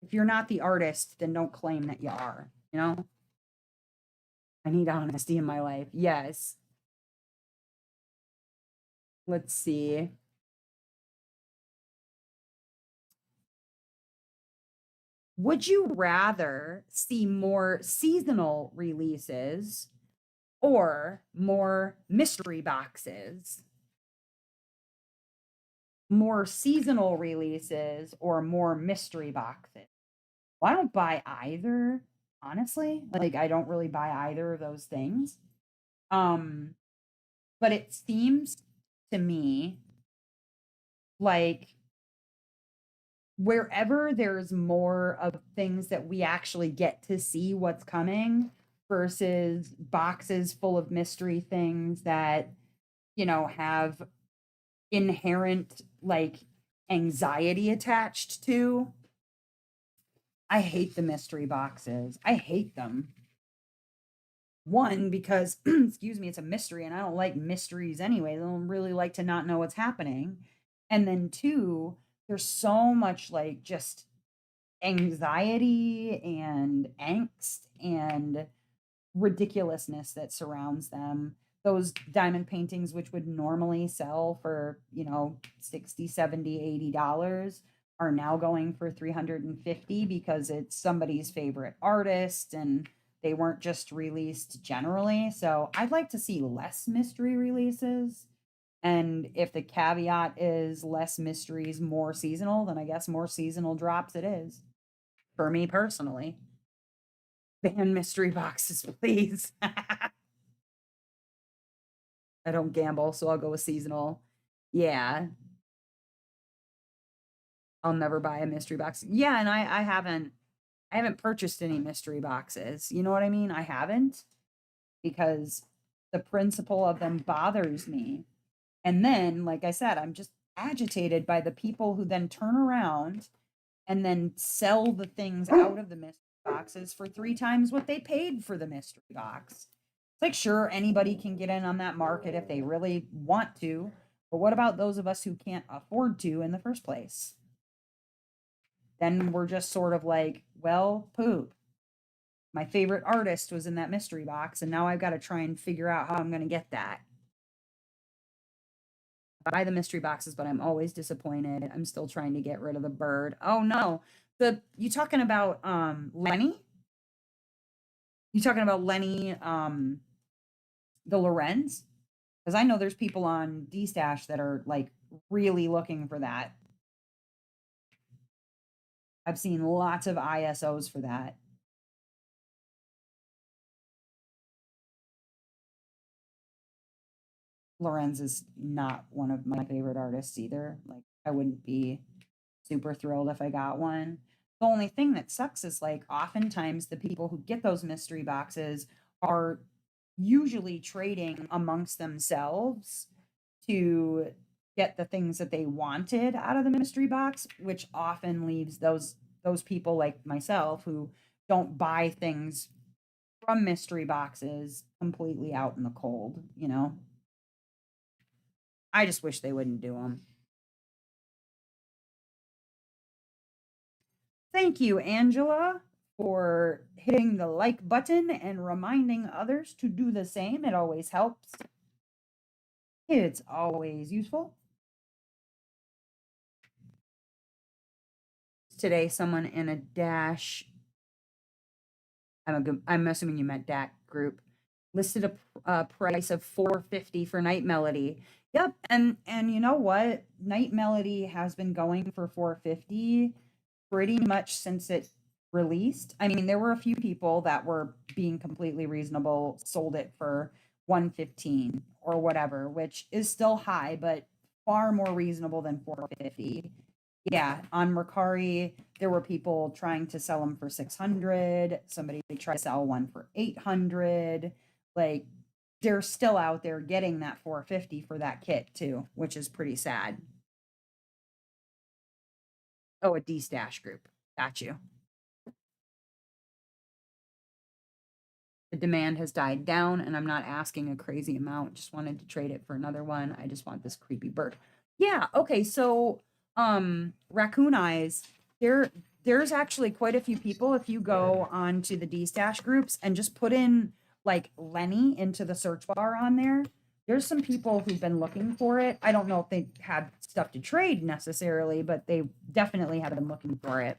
If you're not the artist, then don't claim that you are, you know? I need honesty in my life. Yes. Let's see. Would you rather see more seasonal releases or more mystery boxes? More seasonal releases or more mystery boxes? Well, I don't buy either, honestly. Like I don't really buy either of those things. Um, but it seems to me like wherever there's more of things that we actually get to see what's coming versus boxes full of mystery things that, have inherent like anxiety attached to. I hate the mystery boxes. I hate them. One, because, excuse me, it's a mystery and I don't like mysteries anyway. I don't really like to not know what's happening. And then two, there's so much like just anxiety and angst and ridiculousness that surrounds them. Those diamond paintings, which would normally sell for, 60, 70, $80, are now going for 350 because it's somebody's favorite artist and they weren't just released generally. So I'd like to see less mystery releases. And if the caveat is less mysteries, more seasonal, then I guess more seasonal drops it is. For me personally. Ban mystery boxes, please. I don't gamble, so I'll go with seasonal. Yeah, I'll never buy a mystery box. Yeah, and I haven't purchased any mystery boxes. You know what I mean? I haven't because the principle of them bothers me. And then, like I said, I'm just agitated by the people who then turn around and then sell the things out of the mystery boxes for 3 times what they paid for the mystery box. It's like, sure, anybody can get in on that market if they really want to, but what about those of us who can't afford to in the first place? Then we're just sort of like, well, poop. My favorite artist was in that mystery box, and now I've got to try and figure out how I'm going to get that. Buy the mystery boxes, but I'm always disappointed. I'm still trying to get rid of the bird. Oh no. You talking about Lenny? You talking about Lenny the Lorenz? Because I know there's people on D Stash that are like really looking for that. I've seen lots of ISOs for that. Lorenz is not one of my favorite artists either. Like I wouldn't be super thrilled if I got one. The only thing that sucks is like oftentimes the people who get those mystery boxes are usually trading amongst themselves to get the things that they wanted out of the mystery box, which often leaves those people like myself who don't buy things from mystery boxes completely out in the cold. I just wish they wouldn't do them. Thank you, Angela, for hitting the like button and reminding others to do the same. It always helps. It's always useful. Today, someone in a dash, I'm assuming you meant DAC group, listed a price of 450 for Night Melody. Yep, and you know what? Night Melody has been going for 450 pretty much since it released. I mean, there were a few people that were being completely reasonable, sold it for 115 or whatever, which is still high, but far more reasonable than 450. Yeah, on Mercari, there were people trying to sell them for 600. Somebody tried to sell one for 800. Like, they're still out there getting that 450 for that kit too, which is pretty sad. Oh, a D stash group. Got you. The demand has died down, and I'm not asking a crazy amount. Just wanted to trade it for another one. I just want this creepy bird. Yeah, okay, so raccoon eyes, there's actually quite a few people if you go onto the D-stash groups and just put in like Lenny into the search bar on there. There's some people who've been looking for it. I don't know if they had stuff to trade necessarily, but they definitely have been looking for it.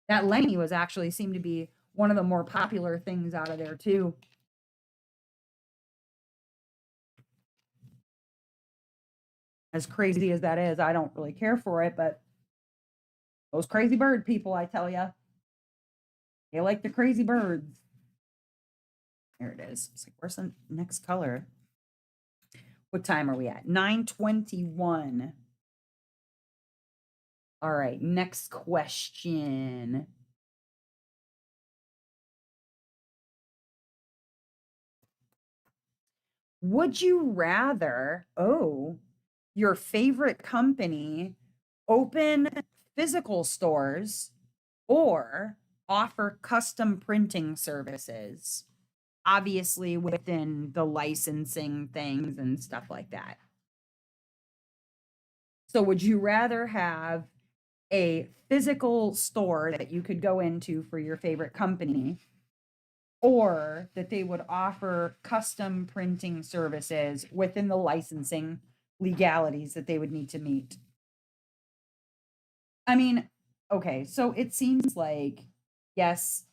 That Lenny was actually seemed to be one of the more popular things out of there too. As crazy as that is, I don't really care for it, but those crazy bird people, I tell you, they like the crazy birds. There it is. It's like, where's the next color? What time are we at? 9:21. All right, next question. Would you rather, your favorite company open physical stores or offer custom printing services? Obviously, within the licensing things and stuff like that. So, would you rather have a physical store that you could go into for your favorite company, or that they would offer custom printing services within the licensing legalities that they would need to meet? I mean, okay, so it seems like, yes,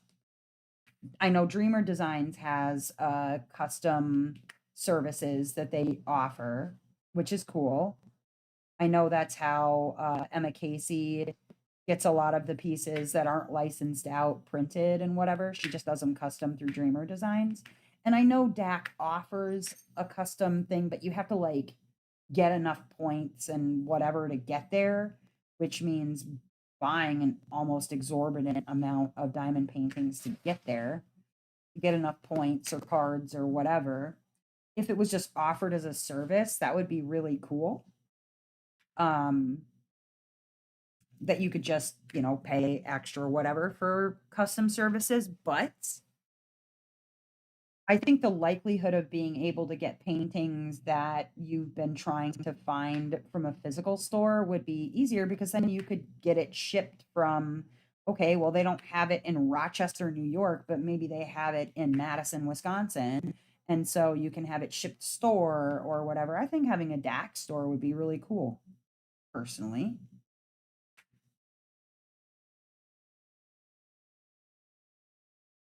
I know Dreamer Designs has custom services that they offer, which is cool. I know that's how Emma Casey gets a lot of the pieces that aren't licensed out printed and whatever. She just does them custom through Dreamer Designs. And I know DAC offers a custom thing, but you have to like get enough points and whatever to get there, which means buying an almost exorbitant amount of diamond paintings to get there, to get enough points or cards or whatever. If it was just offered as a service, that would be really cool. That you could just, pay extra or whatever for custom services. But I think the likelihood of being able to get paintings that you've been trying to find from a physical store would be easier, because then you could get it shipped from, okay, well, they don't have it in Rochester, New York, but maybe they have it in Madison, Wisconsin. And so you can have it shipped store or whatever. I think having a DAC store would be really cool, personally.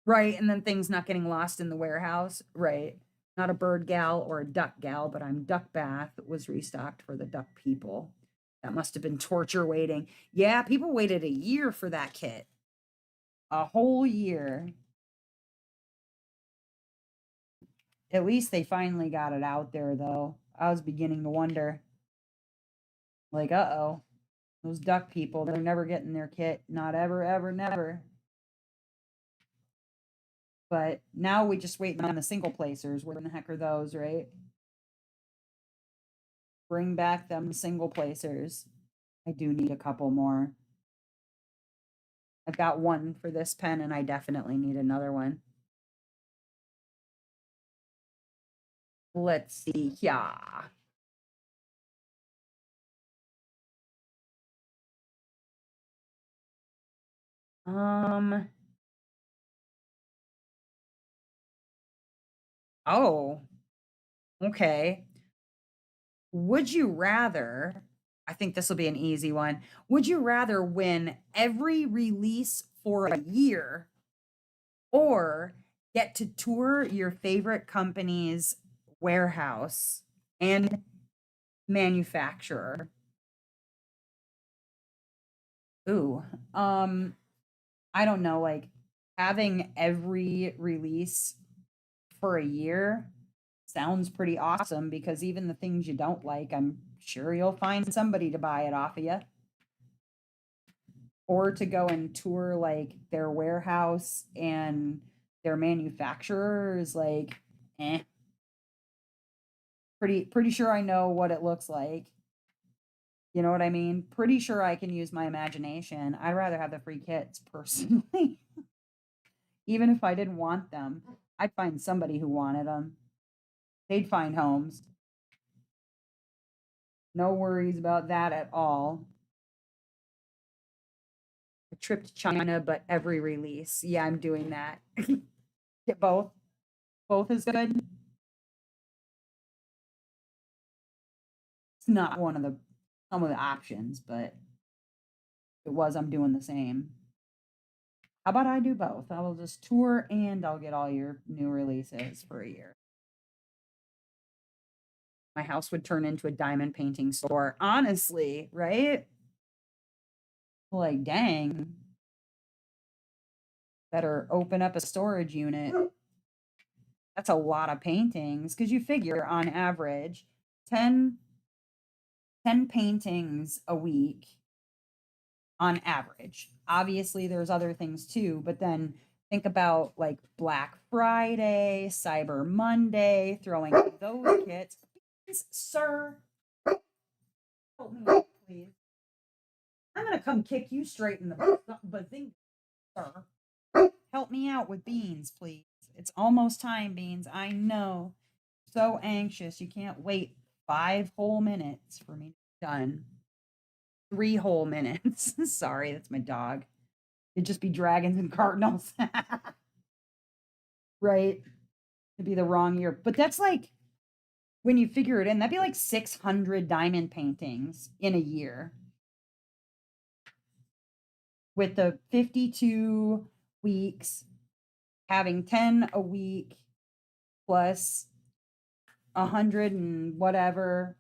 Right, and then things not getting lost in the warehouse, right. Not a bird gal or a duck gal, but I'm duck bath was restocked for the duck people. That must have been torture waiting. Yeah, people waited a year for that kit. A whole year. At least they finally got it out there though. I was beginning to wonder, like, uh-oh, those duck people, they're never getting their kit. Not ever, ever, never. But now we just waiting on the single placers. Where in the heck are those, right? Bring back them single placers. I do need a couple more. I've got one for this pen and I definitely need another one. Let's see. Yeah. Um, oh, okay. Would you rather, I think this will be an easy one. Would you rather win every release for a year or get to tour your favorite company's warehouse and manufacturer? Ooh, I don't know, like having every release for a year sounds pretty awesome, because even the things you don't like, I'm sure you'll find somebody to buy it off of you. Or to go and tour like their warehouse and their manufacturer is like, eh. Pretty sure I know what it looks like. You know what I mean? Pretty sure I can use my imagination. I'd rather have the free kits personally. Even if I didn't want them, I'd find somebody who wanted them. They'd find homes. No worries about that at all. A trip to China, but every release. Yeah, I'm doing that. Get both. Both is good. It's not one of the some of the options, but if it was, I'm doing the same. How about I do both? I will just tour and I'll get all your new releases for a year. My house would turn into a diamond painting store. Honestly, right? Like, dang. Better open up a storage unit. That's a lot of paintings because you figure on average 10 paintings a week on average. Obviously, there's other things too, but then think about like Black Friday, Cyber Monday, throwing those kits. Please, sir, help me out, please. I'm gonna come kick you straight in the thing, sir. Help me out with beans, please. It's almost time, Beans. I know. So anxious. You can't wait 5 whole minutes for me to be done. 3 whole minutes. Sorry, that's my dog. It'd just be dragons and cardinals. Right? It'd be the wrong year. But that's like, when you figure it in, that'd be like 600 diamond paintings in a year. With the 52 weeks, having 10 a week plus 100 and whatever.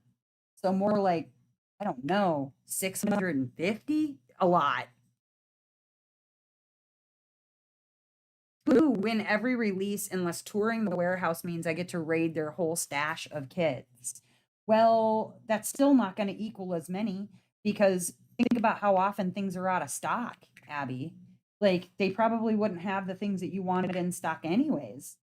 So more like, I don't know, 650? A lot. Ooh, win every release unless touring the warehouse means I get to raid their whole stash of kits. Well, that's still not going to equal as many because think about how often things are out of stock, Abby. Like, they probably wouldn't have the things that you wanted in stock anyways.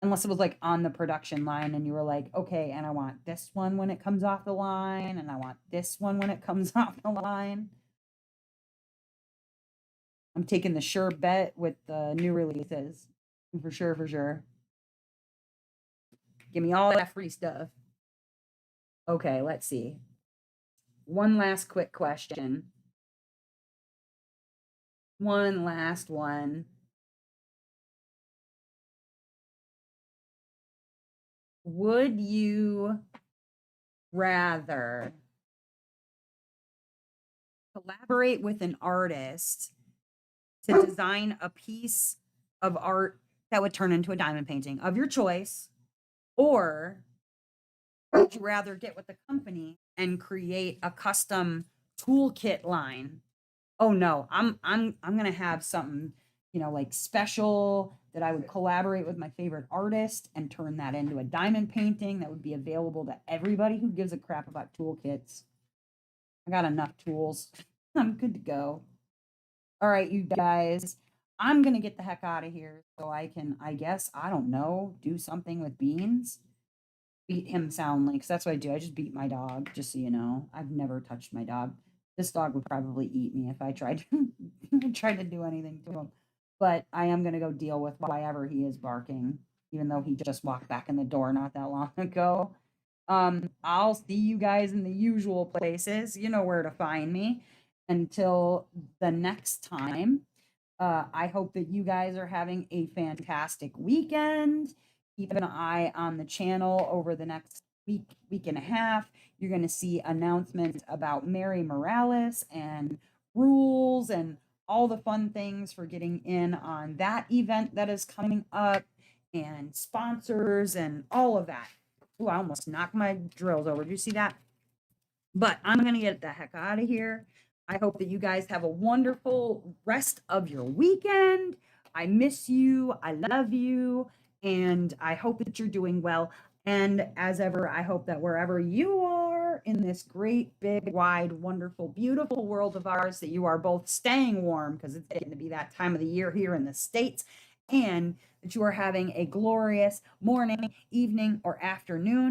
Unless it was like on the production line and you were like, okay, and I want this one when it comes off the line, and I want this one when it comes off the line. I'm taking the sure bet with the new releases. For sure, for sure. Give me all that free stuff. Okay, let's see. One last quick question. One last one. Would you rather collaborate with an artist to design a piece of art that would turn into a diamond painting of your choice, or would you rather get with the company and create a custom toolkit line? Oh no, I'm gonna have something, like special that I would collaborate with my favorite artist and turn that into a diamond painting that would be available to everybody who gives a crap about toolkits. I got enough tools. I'm good to go. All right, you guys. I'm gonna get the heck out of here so I can, I guess, I don't know, do something with Beans. Beat him soundly, because that's what I do. I just beat my dog, just so you know. I've never touched my dog. This dog would probably eat me if I tried to do anything to him. But I am gonna go deal with whatever he is barking, even though he just walked back in the door not that long ago. I'll see you guys in the usual places. You know where to find me. Until the next time, I hope that you guys are having a fantastic weekend. Keep an eye on the channel over the next week and a half. You're going to see announcements about Mary Morales and rules and all the fun things for getting in on that event that is coming up, and sponsors and all of that. Oh, I almost knocked my drills over. Did you see that? But I'm going to get the heck out of here. I hope that you guys have a wonderful rest of your weekend. I miss you. I love you. And I hope that you're doing well. And as ever, I hope that wherever you are in this great, big, wide, wonderful, beautiful world of ours, that you are both staying warm, because it's getting to be that time of the year here in the States, and that you are having a glorious morning, evening, or afternoon.